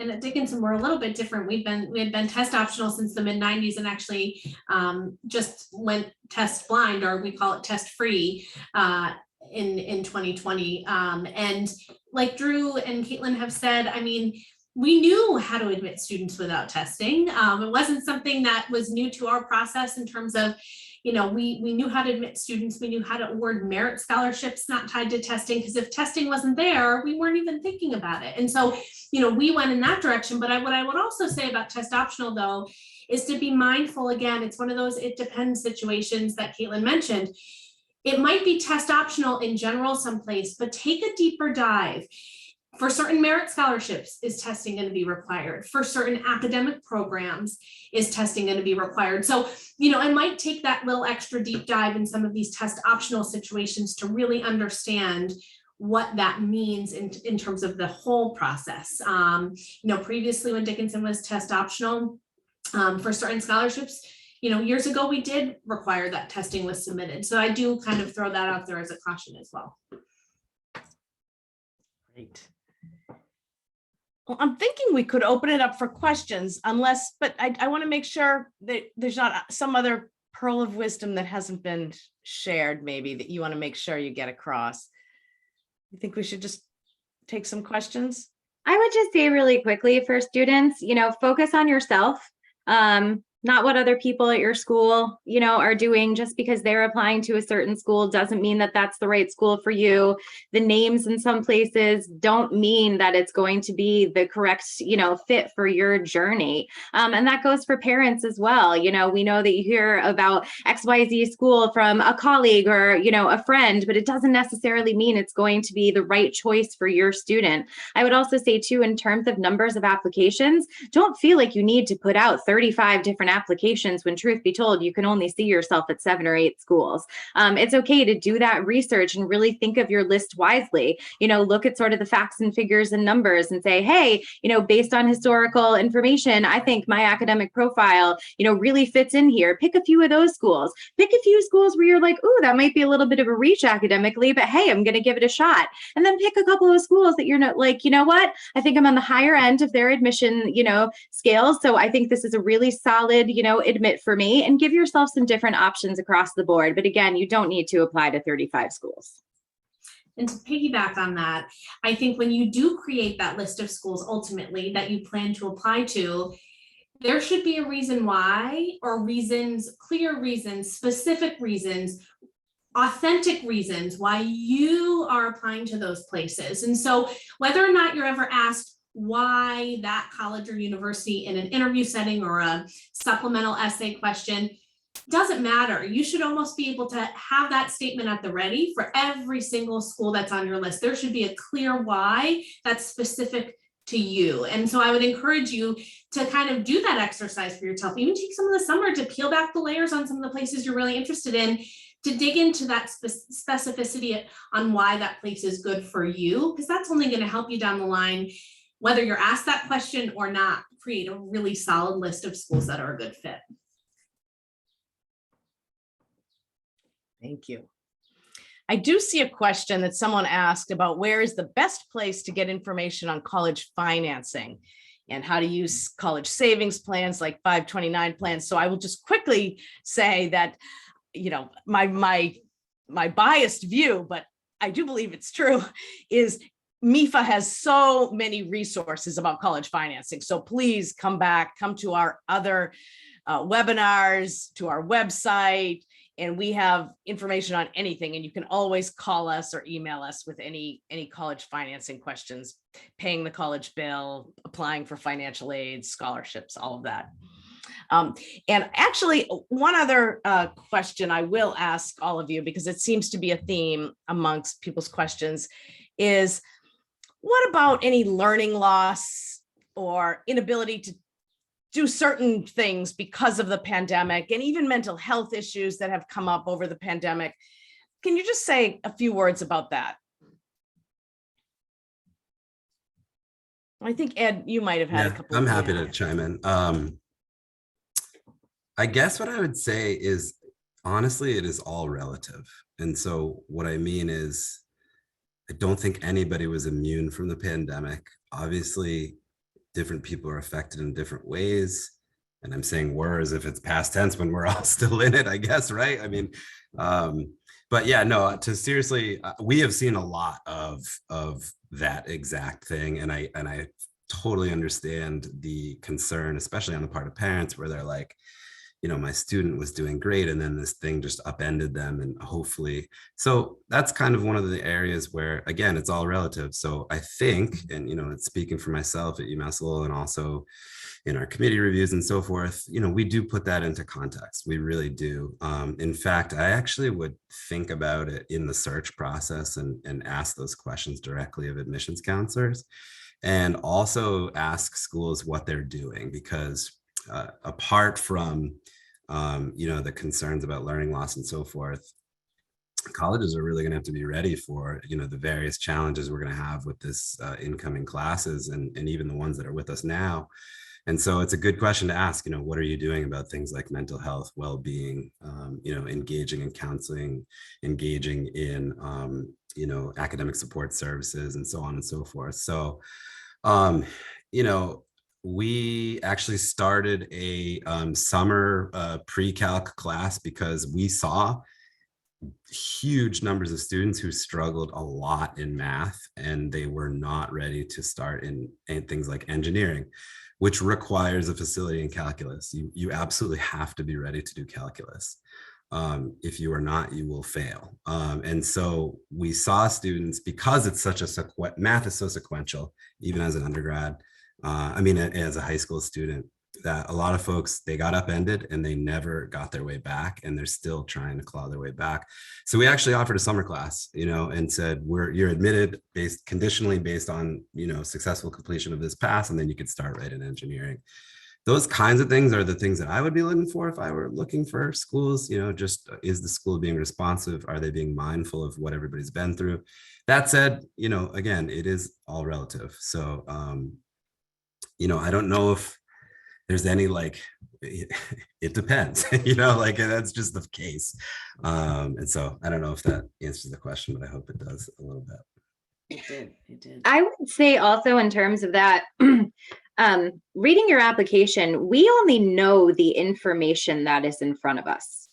S4: And at Dickinson, we're a little bit different. We had been test optional since the mid-90s and actually just went test blind, or we call it test free, in 2020. And like Drew and Caitlin have said, I mean, we knew how to admit students without testing. It wasn't something that was new to our process in terms of, you know, we knew how to admit students. We knew how to award merit scholarships not tied to testing, because if testing wasn't there, we weren't even thinking about it. And so, you know, we went in that direction. But what I would also say about test optional, though, is to be mindful. Again, it's one of those it depends situations that Caitlin mentioned. It might be test optional in general someplace, but take a deeper dive. For certain merit scholarships, is testing going to be required? For certain academic programs, is testing going to be required? So, you know, I might take that little extra deep dive in some of these test optional situations to really understand what that means in terms of the whole process. You know, previously when Dickinson was test optional for certain scholarships, you know, years ago, we did require that testing was submitted. So I do kind of throw that out there as a caution as well.
S1: Great. Well, I'm thinking we could open it up for questions but I want to make sure that there's not some other pearl of wisdom that hasn't been shared, maybe, that you want to make sure you get across. You think we should just take some questions?
S2: I would just say really quickly for students, you know, focus on yourself. Not what other people at your school, you know, are doing. Just because they're applying to a certain school doesn't mean that that's the right school for you. The names in some places don't mean that it's going to be the correct, you know, fit for your journey. And that goes for parents as well. You know, we know that you hear about XYZ school from a colleague or, you know, a friend, but it doesn't necessarily mean it's going to be the right choice for your student. I would also say too, in terms of numbers of applications, don't feel like you need to put out 35 different applications when, truth be told, you can only see yourself at 7 or 8 schools. It's okay to do that research and really think of your list wisely. You know, look at sort of the facts and figures and numbers and say, hey, you know, based on historical information, I think my academic profile, you know, really fits in here. Pick a few of those schools. Pick a few schools where you're like, ooh, that might be a little bit of a reach academically, but hey, I'm going to give it a shot. And then pick a couple of schools that you're not like, you know what, I think I'm on the higher end of their admission, you know, scales. So I think this is a really solid, you know, admit for me, and give yourself some different options across the board. But again, you don't need to apply to 35 schools.
S4: And to piggyback on that, I think when you do create that list of schools ultimately that you plan to apply to, there should be a reason why, or reasons, clear reasons, specific reasons, authentic reasons why you are applying to those places. And so whether or not you're ever asked why that college or university in an interview setting or a supplemental essay question, doesn't matter. You should almost be able to have that statement at the ready for every single school that's on your list. There should be a clear why that's specific to you. And so I would encourage you to kind of do that exercise for yourself. Even take some of the summer to peel back the layers on some of the places you're really interested in, to dig into that specificity on why that place is good for you, because that's only going to help you down the line, whether you're asked that question or not, create a really solid list of schools that are a good fit.
S1: Thank you. I do see a question that someone asked about where is the best place to get information on college financing and how to use college savings plans like 529 plans. So I will just quickly say that, you know, my biased view, but I do believe it's true, is MEFA has so many resources about college financing. So please come to our other webinars, to our website, and we have information on anything. And you can always call us or email us with any college financing questions, paying the college bill, applying for financial aid, scholarships, all of that. And actually, one other question I will ask all of you, because it seems to be a theme amongst people's questions, is what about any learning loss or inability to do certain things because of the pandemic, and even mental health issues that have come up over the pandemic? Can you just say a few words about that? I think, Ed, you might have had a couple.
S3: I'm happy to chime in. I guess what I would say is, honestly, it is all relative. And so what I mean is, I don't think anybody was immune from the pandemic. Obviously, different people are affected in different ways. And I'm saying were as if it's past tense when we're all still in it, I guess, right? I mean, but yeah, no, to seriously, we have seen a lot of that exact thing. And I totally understand the concern, especially on the part of parents, where they're like, you know, my student was doing great, and then this thing just upended them, and hopefully. So that's kind of one of the areas where, again, it's all relative. So I think, and, you know, it's speaking for myself at UMass Lowell and also in our committee reviews and so forth, you know, we do put that into context. We really do. In fact, I actually would think about it in the search process and ask those questions directly of admissions counselors, and also ask schools what they're doing, because apart from you know, the concerns about learning loss and so forth, colleges are really going to have to be ready for, you know, the various challenges we're going to have with this incoming classes, and even the ones that are with us now. And so it's a good question to ask, you know, what are you doing about things like mental health, well-being, you know, engaging in counseling, engaging in, you know, academic support services, and so on and so forth. So, you know, we actually started a summer pre-calc class because we saw huge numbers of students who struggled a lot in math, and they were not ready to start in things like engineering, which requires a facility in calculus. You absolutely have to be ready to do calculus. If you are not, you will fail. And so we saw students, because it's such a math is so sequential, even as an undergrad, I mean, as a high school student, that a lot of folks, they got upended and they never got their way back, and they're still trying to claw their way back. So we actually offered a summer class, you know, and said, you're admitted conditionally based on, you know, successful completion of this pass, and then you could start right in engineering. Those kinds of things are the things that I would be looking for if I were looking for schools. You know, just, is the school being responsive? Are they being mindful of what everybody's been through? That said, you know, again, it is all relative. So, you know, I don't know if there's any, like, it depends, you know, like, that's just the case. And so I don't know if that answers the question, but I hope it does a little bit.
S1: It did.
S2: I would say also, in terms of that, reading your application, we only know the information that is in front of us.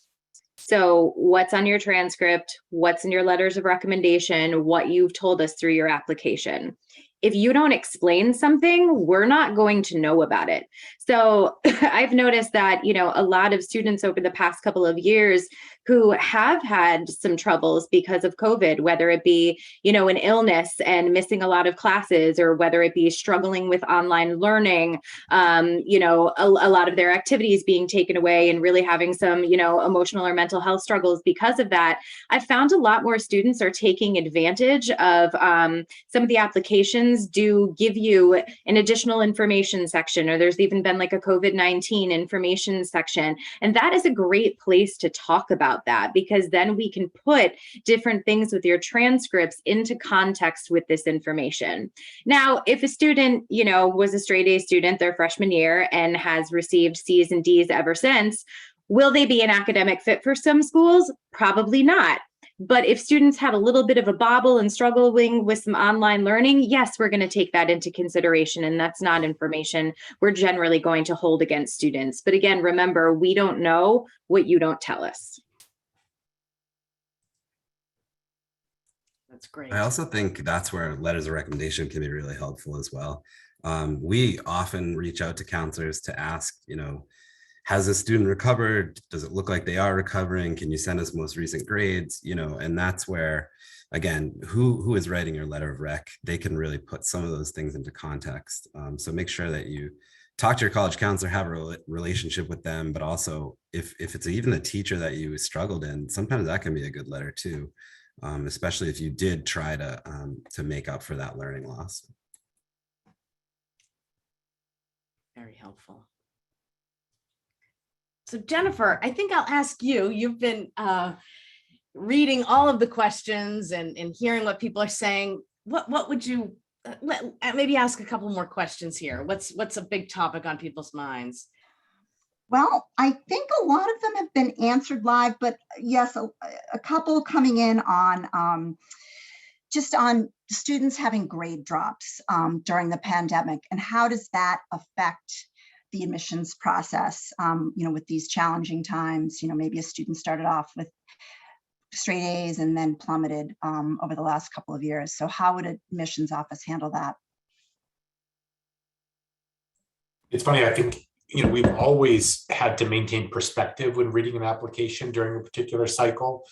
S2: So what's on your transcript, what's in your letters of recommendation, what you've told us through your application. If you don't explain something, we're not going to know about it. So I've noticed that, you know, a lot of students over the past couple of years who have had some troubles because of COVID, whether it be, you know, an illness and missing a lot of classes, or whether it be struggling with online learning, you know, a lot of their activities being taken away and really having some, you know, emotional or mental health struggles because of that. I've found a lot more students are taking advantage of some of the applications do give you an additional information section, or there's even been like a COVID-19 information section. And that is a great place to talk about that, because then we can put different things with your transcripts into context with this information. Now, if a student, you know, was a straight A student their freshman year and has received C's and D's ever since, Will they be an academic fit for some schools? Probably not. But if students have a little bit of a bobble and struggling with some online learning, yes, we're going to take that into consideration. And that's not information we're generally going to hold against students. But again, remember, we don't know what you don't tell us.
S1: That's great.
S3: I also think that's where letters of recommendation can be really helpful as well. We often reach out to counselors to ask, has a student recovered? Does it look like they are recovering? Can you send us most recent grades? And that's where, again, who is writing your letter of rec, they can really put some of those things into context. So make sure that you talk to your college counselor, have a relationship with them, but also if it's even a teacher that you struggled in, sometimes that can be a good letter too, especially if you did try to make up for that learning loss.
S1: Very helpful. So Jennifer, I think I'll ask you, you've been reading all of the questions and hearing what people are saying. What would you, maybe ask a couple more questions here. What's a big topic on people's minds?
S6: Well, I think a lot of them have been answered live, but yes, a couple coming in on just on students having grade drops during the pandemic, and how does that affect the admissions process, with these challenging times. Maybe a student started off with straight A's and then plummeted over the last couple of years. So how would an admissions office handle that?
S5: It's funny, I think, we've always had to maintain perspective when reading an application during a particular cycle.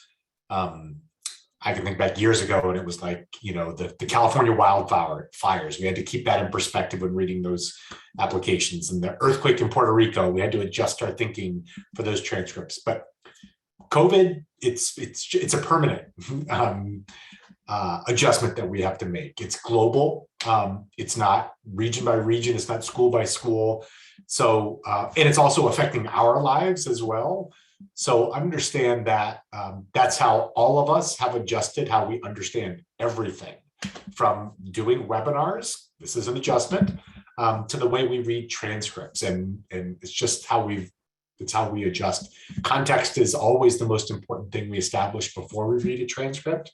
S5: I can think back years ago, and it was like, the California wildfires. We had to keep that in perspective when reading those applications, and the earthquake in Puerto Rico. We had to adjust our thinking for those transcripts. But COVID, it's a permanent adjustment that we have to make. It's global. It's not region by region. It's not school by school. So, and it's also affecting our lives as well. So understand that that's how all of us have adjusted how we understand everything, from doing webinars, this is an adjustment, to the way we read transcripts. And it's just it's how we adjust. Context is always the most important thing we establish before we read a transcript.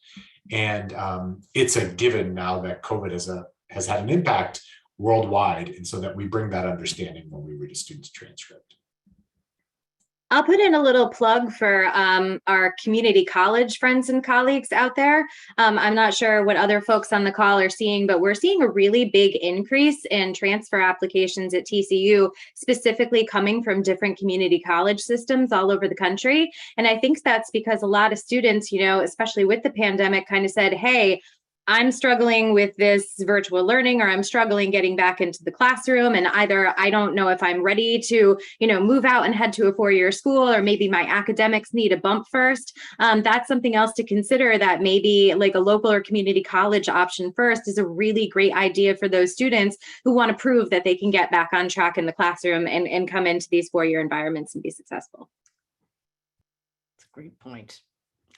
S5: And it's a given now that COVID has had an impact worldwide. And so that we bring that understanding when we read a student's transcript.
S2: I'll put in a little plug for our community college friends and colleagues out there. I'm not sure what other folks on the call are seeing, but we're seeing a really big increase in transfer applications at TCU, specifically coming from different community college systems all over the country. And I think that's because a lot of students, especially with the pandemic, kind of said, hey, I'm struggling with this virtual learning, or I'm struggling getting back into the classroom, and either I don't know if I'm ready to, move out and head to a four-year school, or maybe my academics need a bump first. That's something else to consider, that maybe like a local or community college option first is a really great idea for those students who want to prove that they can get back on track in the classroom and come into these four-year environments and be successful.
S1: That's a great point.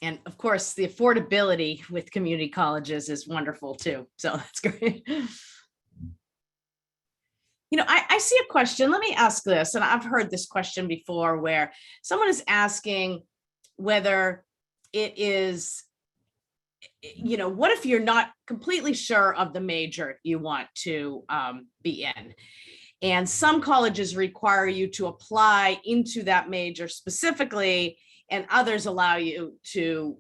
S1: And of course, the affordability with community colleges is wonderful too. So that's great. I see a question. Let me ask this, and I've heard this question before, where someone is asking whether it is, what if you're not completely sure of the major you want to be in? And some colleges require you to apply into that major specifically, and others allow you to,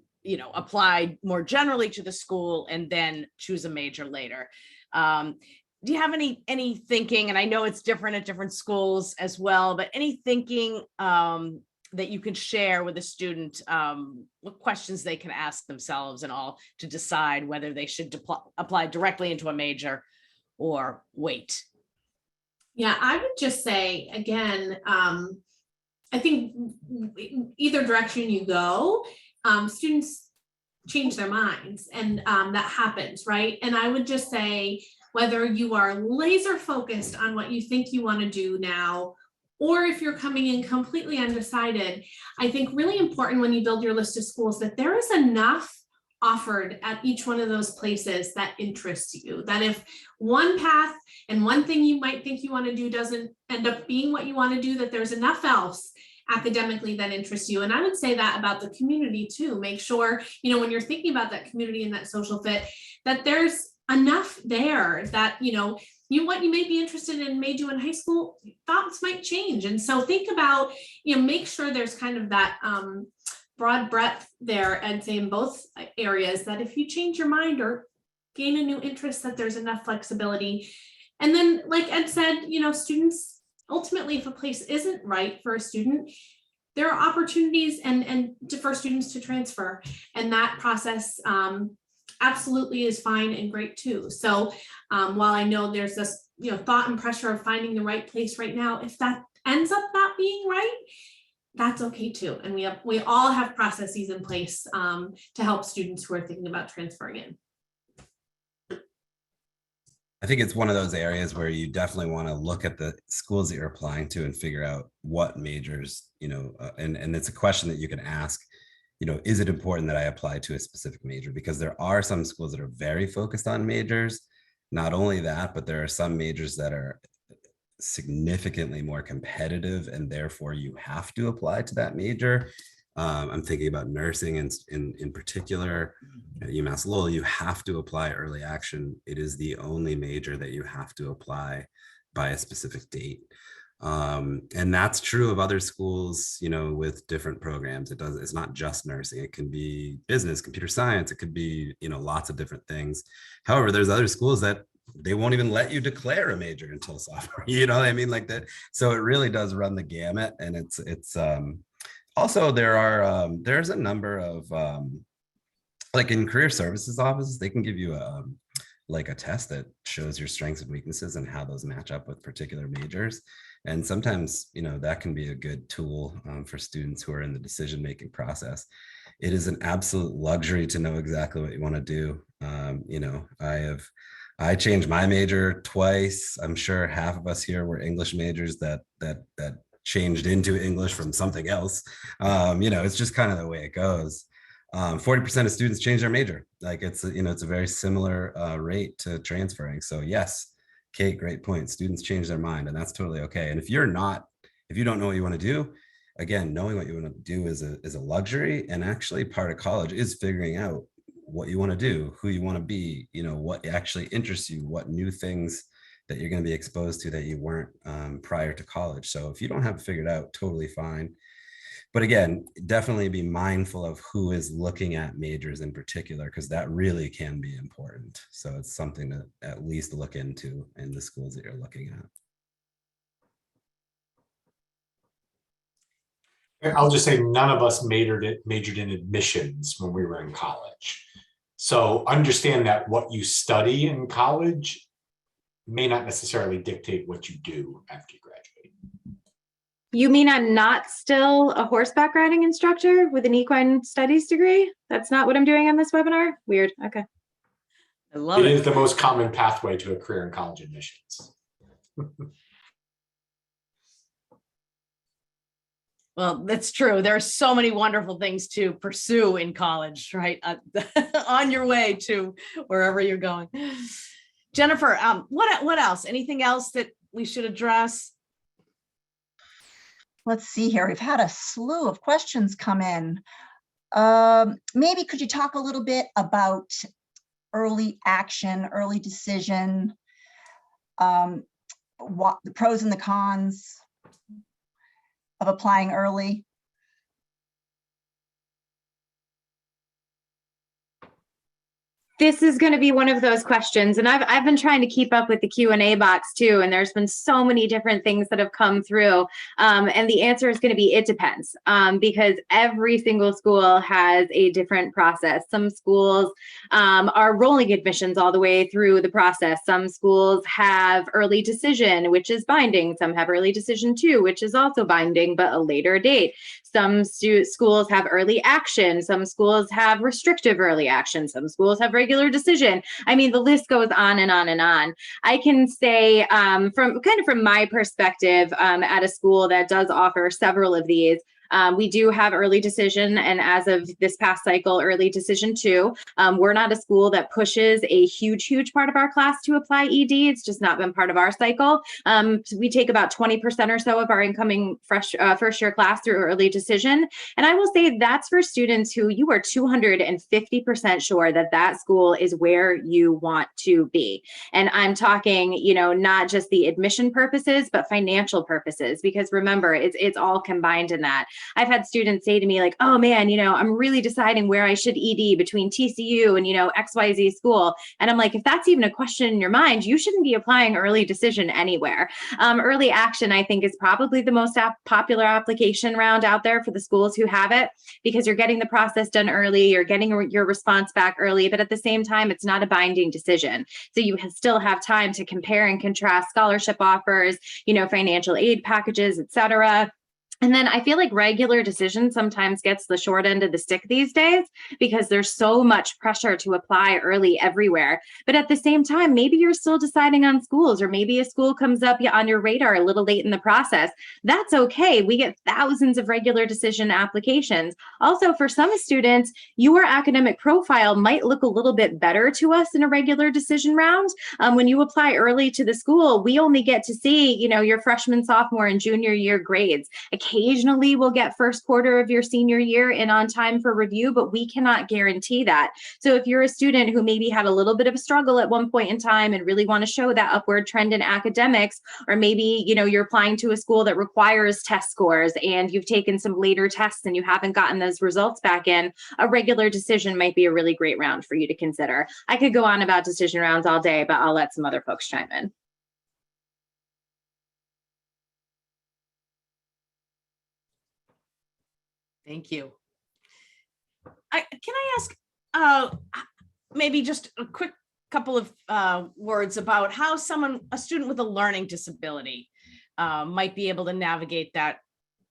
S1: apply more generally to the school and then choose a major later. Do you have any thinking, and I know it's different at different schools as well, but any thinking that you can share with a student, what questions they can ask themselves and all to decide whether they should apply directly into a major or wait?
S4: Yeah, I would just say, again, I think either direction you go, students change their minds, and that happens, right? And I would just say, whether you are laser focused on what you think you want to do now, or if you're coming in completely undecided, I think really important when you build your list of schools that there is enough offered at each one of those places that interests you, that if one path and one thing you might think you want to do doesn't end up being what you want to do, that there's enough else academically that interests you. And I would say that about the community too. Make sure, you know, when you're thinking about that community and that social fit, that there's enough there that, you know, what you may be interested in made you in high school, thoughts might change. And so think about, you know, make sure there's kind of that broad breadth there, and say in both areas, that if you change your mind or gain a new interest, that there's enough flexibility. And then, like Ed said, you know, students, ultimately, if a place isn't right for a student, there are opportunities for students to transfer. And that process absolutely is fine and great too. So while I know there's this, you know, thought and pressure of finding the right place right now, if that ends up not being right, that's okay too. And we all have processes in place to help students who are thinking about transferring in.
S3: I think it's one of those areas where you definitely want to look at the schools that you're applying to and figure out what majors, you know, and it's a question that you can ask, you know, is it important that I apply to a specific major? Because there are some schools that are very focused on majors. Not only that, but there are some majors that are significantly more competitive, and therefore you have to apply to that major. I'm thinking about nursing in particular. At UMass Lowell, you have to apply early action. It is the only major that you have to apply by a specific date. And that's true of other schools, you know, with different programs. It's not just nursing. It can be business, computer science. It could be, you know, lots of different things. However, there's other schools that they won't even let you declare a major until sophomore, you know what I mean? Like that. So it really does run the gamut. And it's also, there's a number of, like in career services offices, they can give you like a test that shows your strengths and weaknesses and how those match up with particular majors. And sometimes, you know, that can be a good tool for students who are in the decision-making process. It is an absolute luxury to know exactly what you want to do. You know, I changed my major twice. I'm sure half of us here were English majors that changed into English from something else. You know, it's just kind of the way it goes. 40% of students change their major. Like it's a very similar rate to transferring. So yes, Kate, great point. Students change their mind, and that's totally okay. And if you don't know what you want to do, again, knowing what you want to do is a luxury. And actually part of college is figuring out what you want to do, who you want to be, you know, what actually interests you, what new things that you're going to be exposed to that you weren't prior to college. So if you don't have it figured out, totally fine. But again, definitely be mindful of who is looking at majors in particular, because that really can be important. So it's something to at least look into in the schools that you're looking at.
S5: I'll just say none of us majored in admissions when we were in college. So understand that what you study in college may not necessarily dictate what you do after you graduate.
S2: You mean I'm not still a horseback riding instructor with an equine studies degree? That's not what I'm doing on this webinar? Weird. Okay.
S1: I love
S5: It
S1: it.
S5: is the most common pathway to a career in college admissions.
S1: Well, that's true. There are so many wonderful things to pursue in college, right? On your way to wherever you're going. Jennifer, what else? Anything else that we should address?
S6: Let's see here. We've had a slew of questions come in. Maybe could you talk a little bit about early action, early decision, what the pros and the cons of applying early?
S2: This is going to be one of those questions, and I've been trying to keep up with the Q&A box too, and there's been so many different things that have come through, and the answer is going to be it depends, because every single school has a different process. Some schools are rolling admissions all the way through the process. Some schools have early decision, which is binding. Some have early decision 2, which is also binding, but a later date. Some schools have early action. Some schools have restrictive early action. Some schools have regular decision. I mean, the list goes on and on and on. I can say from my perspective at a school that does offer several of these, We do have early decision, and as of this past cycle, early decision 2. We're not a school that pushes a huge part of our class to apply ED. It's just not been part of our cycle. So we take about 20% or so of our incoming first year class through early decision. And I will say that's for students who you are 250% sure that that school is where you want to be. And I'm talking, not just the admission purposes, but financial purposes, because remember, it's all combined in that. I've had students say to me like, oh man, I'm really deciding where I should ED between TCU and, XYZ school. And I'm like, if that's even a question in your mind, you shouldn't be applying early decision anywhere. Early action, I think, is probably the most popular application round out there for the schools who have it, because you're getting the process done early, you're getting your response back early, but at the same time, it's not a binding decision. So you still have time to compare and contrast scholarship offers, financial aid packages, et cetera. And then I feel like regular decision sometimes gets the short end of the stick these days because there's so much pressure to apply early everywhere. But at the same time, maybe you're still deciding on schools, or maybe a school comes up on your radar a little late in the process. That's okay. We get thousands of regular decision applications. Also, for some students, your academic profile might look a little bit better to us in a regular decision round. When you apply early to the school, we only get to see, your freshman, sophomore, and junior year grades. Occasionally we'll get first quarter of your senior year in on time for review, but we cannot guarantee that. So if you're a student who maybe had a little bit of a struggle at one point in time and really want to show that upward trend in academics, or maybe, you're applying to a school that requires test scores and you've taken some later tests and you haven't gotten those results back in, a regular decision might be a really great round for you to consider. I could go on about decision rounds all day, but I'll let some other folks chime in.
S1: Thank you. Can I ask maybe just a quick couple of words about how a student with a learning disability might be able to navigate that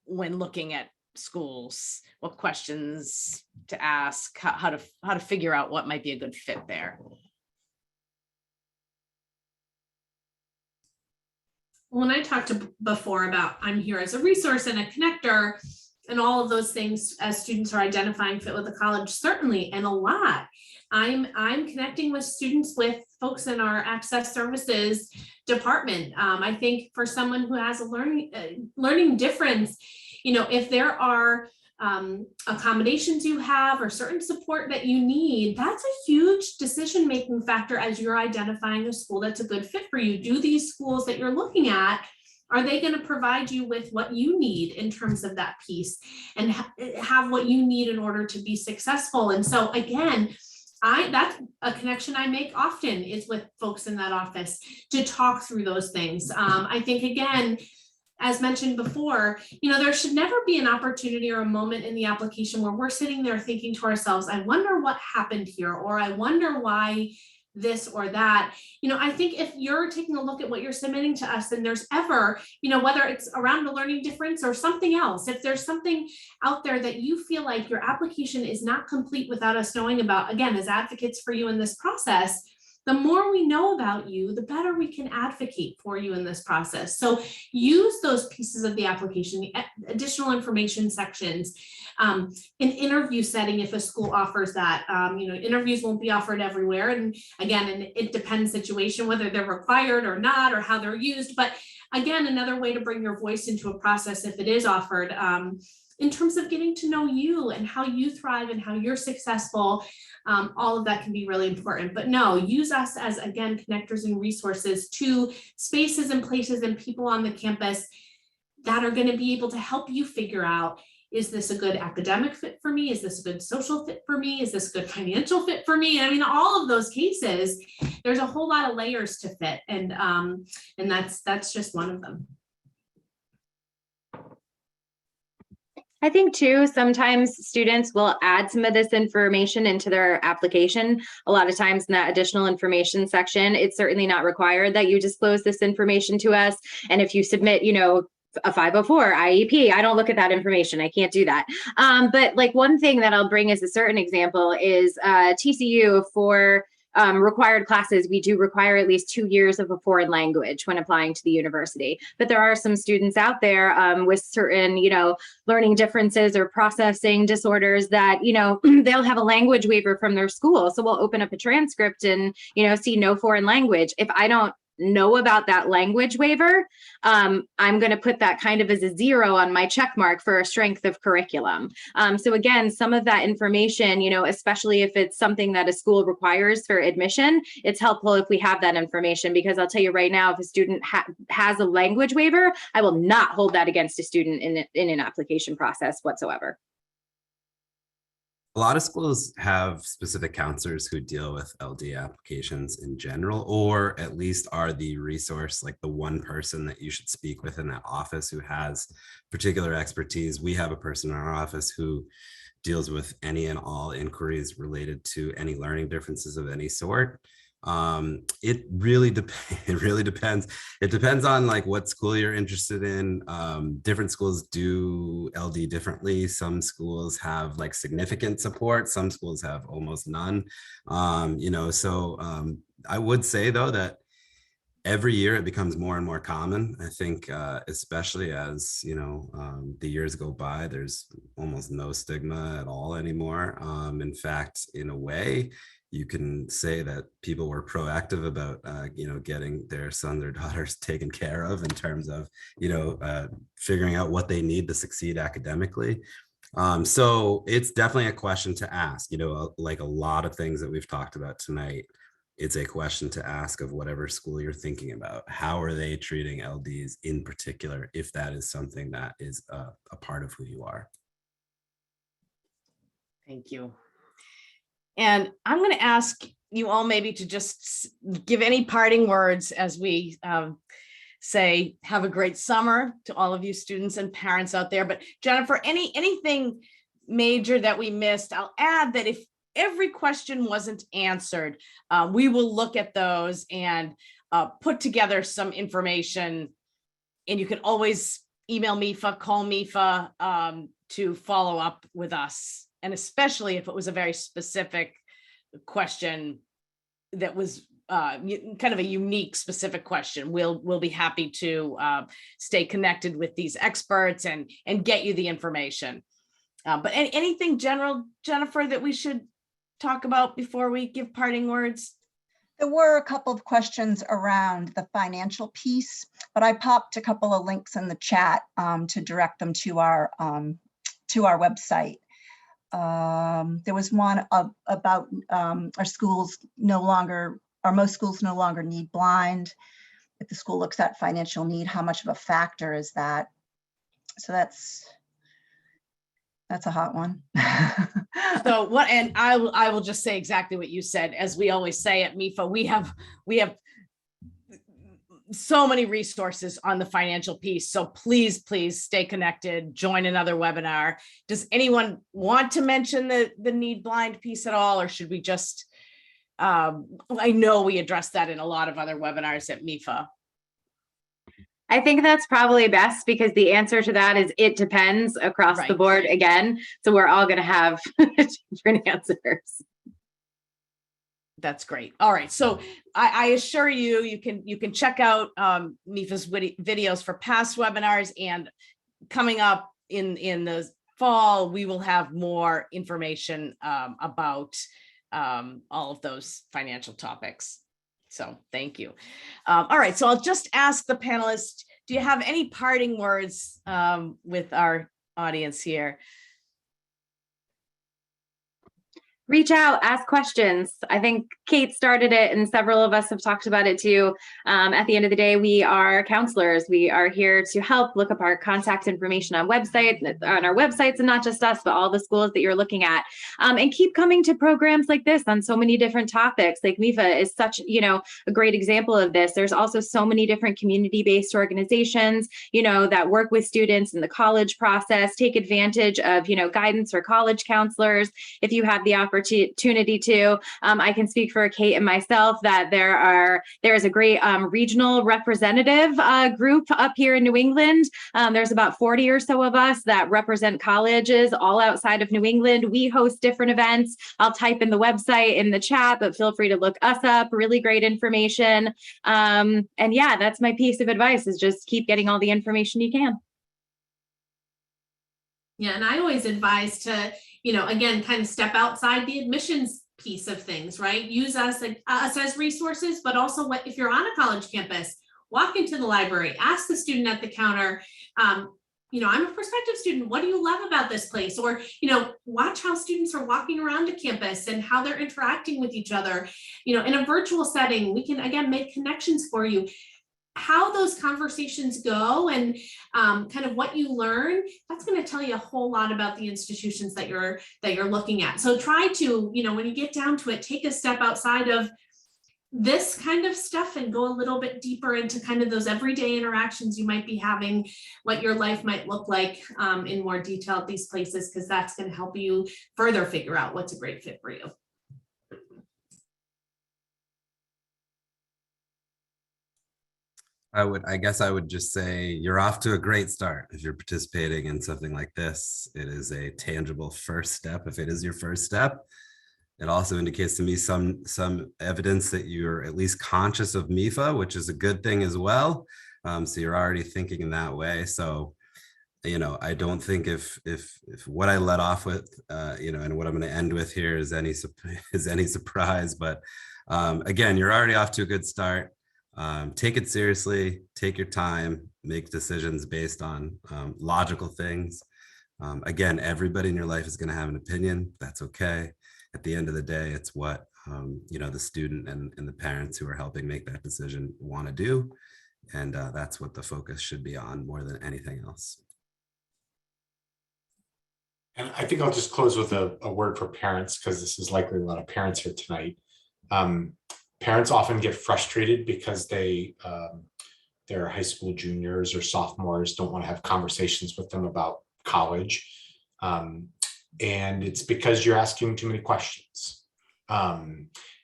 S1: when looking at schools, what questions to ask, how to figure out what might be a good fit there.
S4: When I talked before about I'm here as a resource and a connector, and all of those things as students are identifying fit with the college, certainly, and a lot. I'm connecting with students with folks in our access services department. I think for someone who has a learning difference, if there are accommodations you have or certain support that you need, that's a huge decision-making factor as you're identifying a school that's a good fit for you. Do these schools that you're looking at, are they going to provide you with what you need in terms of that piece and have what you need in order to be successful? And so again, that's a connection I make often is with folks in that office to talk through those things. I think, again, as mentioned before, there should never be an opportunity or a moment in the application where we're sitting there thinking to ourselves, I wonder what happened here, or I wonder why this or that. I think if you're taking a look at what you're submitting to us and there's ever, whether it's around a learning difference or something else, if there's something out there that you feel like your application is not complete without us knowing about, again, as advocates for you in this process, the more we know about you, the better we can advocate for you in this process. So use those pieces of the application, the additional information sections, an interview setting if a school offers that. Interviews won't be offered everywhere. And again, it depends situation, whether they're required or not, or how they're used. But again, another way to bring your voice into a process if it is offered, in terms of getting to know you and how you thrive and how you're successful. All of that can be really important, but no, use us as, again, connectors and resources to spaces and places and people on the campus that are going to be able to help you figure out, is this a good academic fit for me? Is this a good social fit for me? Is this a good financial fit for me? I mean, all of those cases, there's a whole lot of layers to fit. And that's just one of them.
S2: I think too, sometimes students will add some of this information into their application. A lot of times in that additional information section, it's certainly not required that you disclose this information to us. And if you submit, a 504 IEP, I don't look at that information. I can't do that. But like one thing that I'll bring as a certain example is TCU for required classes, we do require at least 2 years of a foreign language when applying to the university. But there are some students out there with certain, learning differences or processing disorders that, they'll have a language waiver from their school. So we'll open up a transcript and, see no foreign language. If I don't know about that language waiver, I'm going to put that kind of as a 0 on my check mark for a strength of curriculum. So again, some of that information, especially if it's something that a school requires for admission, it's helpful if we have that information, because I'll tell you right now, if a student has a language waiver, I will not hold that against a student in an application process whatsoever.
S3: A lot of schools have specific counselors who deal with LD applications in general, or at least are the resource, like the one person that you should speak with in that office who has particular expertise. We have a person in our office who deals with any and all inquiries related to any learning differences of any sort. It really depends. It depends on like what school you're interested in. Different schools do LD differently. Some schools have like significant support. Some schools have almost none. I would say though that every year it becomes more and more common. I think, especially as, the years go by, there's almost no stigma at all anymore. In fact, in a way, you can say that people were proactive about, getting their sons or daughters taken care of in terms of, figuring out what they need to succeed academically. So it's definitely a question to ask, like a lot of things that we've talked about tonight. It's a question to ask of whatever school you're thinking about. How are they treating LDs in particular, if that is something that is a part of who you are?
S1: Thank you. And I'm going to ask you all maybe to just give any parting words as we say, have a great summer to all of you students and parents out there. But Jennifer, anything major that we missed? I'll add that if every question wasn't answered, we will look at those and put together some information. And you can always email MEFA, call MEFA to follow up with us. And especially if it was a very specific question that was kind of a unique, specific question, we'll be happy to stay connected with these experts and get you the information. But anything general, Jennifer, that we should talk about before we give parting words?
S6: There were a couple of questions around the financial piece, but I popped a couple of links in the chat to direct them to our website. There was one about most schools no longer need blind. If the school looks at financial need, how much of a factor is that? So that's a hot one.
S1: So what, and I will just say exactly what you said. As we always say at MEFA, we have so many resources on the financial piece. So please stay connected, join another webinar. Does anyone want to mention the need blind piece at all? Or should we just, I know we addressed that in a lot of other webinars at MEFA.
S2: I think that's probably best, because the answer to that is it depends across the board again. So we're all going to have different answers.
S1: That's great. All right. So I assure you, you can check out MEFA's videos for past webinars, and coming up in the fall, we will have more information about all of those financial topics. So thank you. All right. So I'll just ask the panelists, do you have any parting words with our audience here?
S2: Reach out, ask questions. I think Kate started it and several of us have talked about it too. At the end of the day, we are counselors. We are here to help. Look up our contact information on our websites, and not just us, but all the schools that you're looking at. And keep coming to programs like this on so many different topics. Like MEFA is such, a great example of this. There's also so many different community-based organizations, that work with students in the college process. Take advantage of, guidance for college counselors. If you have the opportunity opportunity to. I can speak for Kate and myself that there is a great regional representative group up here in New England. There's about 40 or so of us that represent colleges all outside of New England. We host different events. I'll type in the website in the chat, but feel free to look us up. Really great information. And yeah, that's my piece of advice, is just keep getting all the information you can.
S4: Yeah, and I always advise to, again, kind of step outside the admissions piece of things, right? Use us as resources, but also if you're on a college campus, walk into the library, ask the student at the counter, I'm a prospective student. What do you love about this place? Or, watch how students are walking around a campus and how they're interacting with each other. In a virtual setting, we can, again, make connections for you. How those conversations go and kind of what you learn, that's going to tell you a whole lot about the institutions that you're looking at. So try to, when you get down to it, take a step outside of this kind of stuff and go a little bit deeper into kind of those everyday interactions you might be having, what your life might look like in more detail at these places, because that's going to help you further figure out what's a great fit for you.
S3: I guess I would just say you're off to a great start. If you're participating in something like this, it is a tangible first step. If it is your first step, it also indicates to me some evidence that you're at least conscious of MEFA, which is a good thing as well. So you're already thinking in that way. So, I don't think if what I led off with, and what I'm going to end with here is any surprise, but again, you're already off to a good start. Take it seriously, take your time, make decisions based on logical things. Again, everybody in your life is going to have an opinion. That's okay. At the end of the day, it's what the student and the parents who are helping make that decision want to do. And that's what the focus should be on more than anything else.
S5: And I think I'll just close with a word for parents, because this is likely a lot of parents here tonight. Parents often get frustrated because their high school juniors or sophomores don't want to have conversations with them about college. And it's because you're asking too many questions.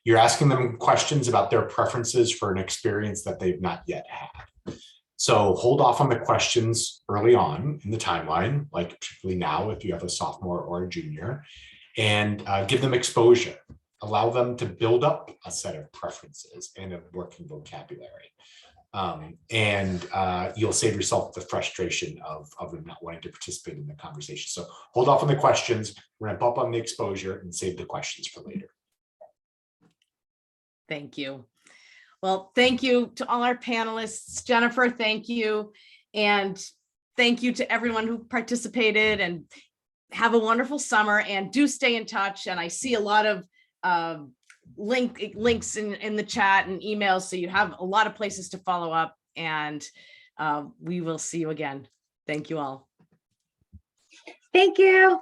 S5: You're asking them questions about their preferences for an experience that they've not yet had. So hold off on the questions early on in the timeline, like particularly now if you have a sophomore or a junior, and give them exposure. Allow them to build up a set of preferences and a working vocabulary. And you'll save yourself the frustration of them not wanting to participate in the conversation. So hold off on the questions, ramp up on the exposure, and save the questions for later.
S1: Thank you. Well, thank you to all our panelists. Jennifer, thank you. And thank you to everyone who participated, and have a wonderful summer, and do stay in touch. And I see a lot of links in the chat and emails, so you have a lot of places to follow up, and we will see you again. Thank you all.
S2: Thank you.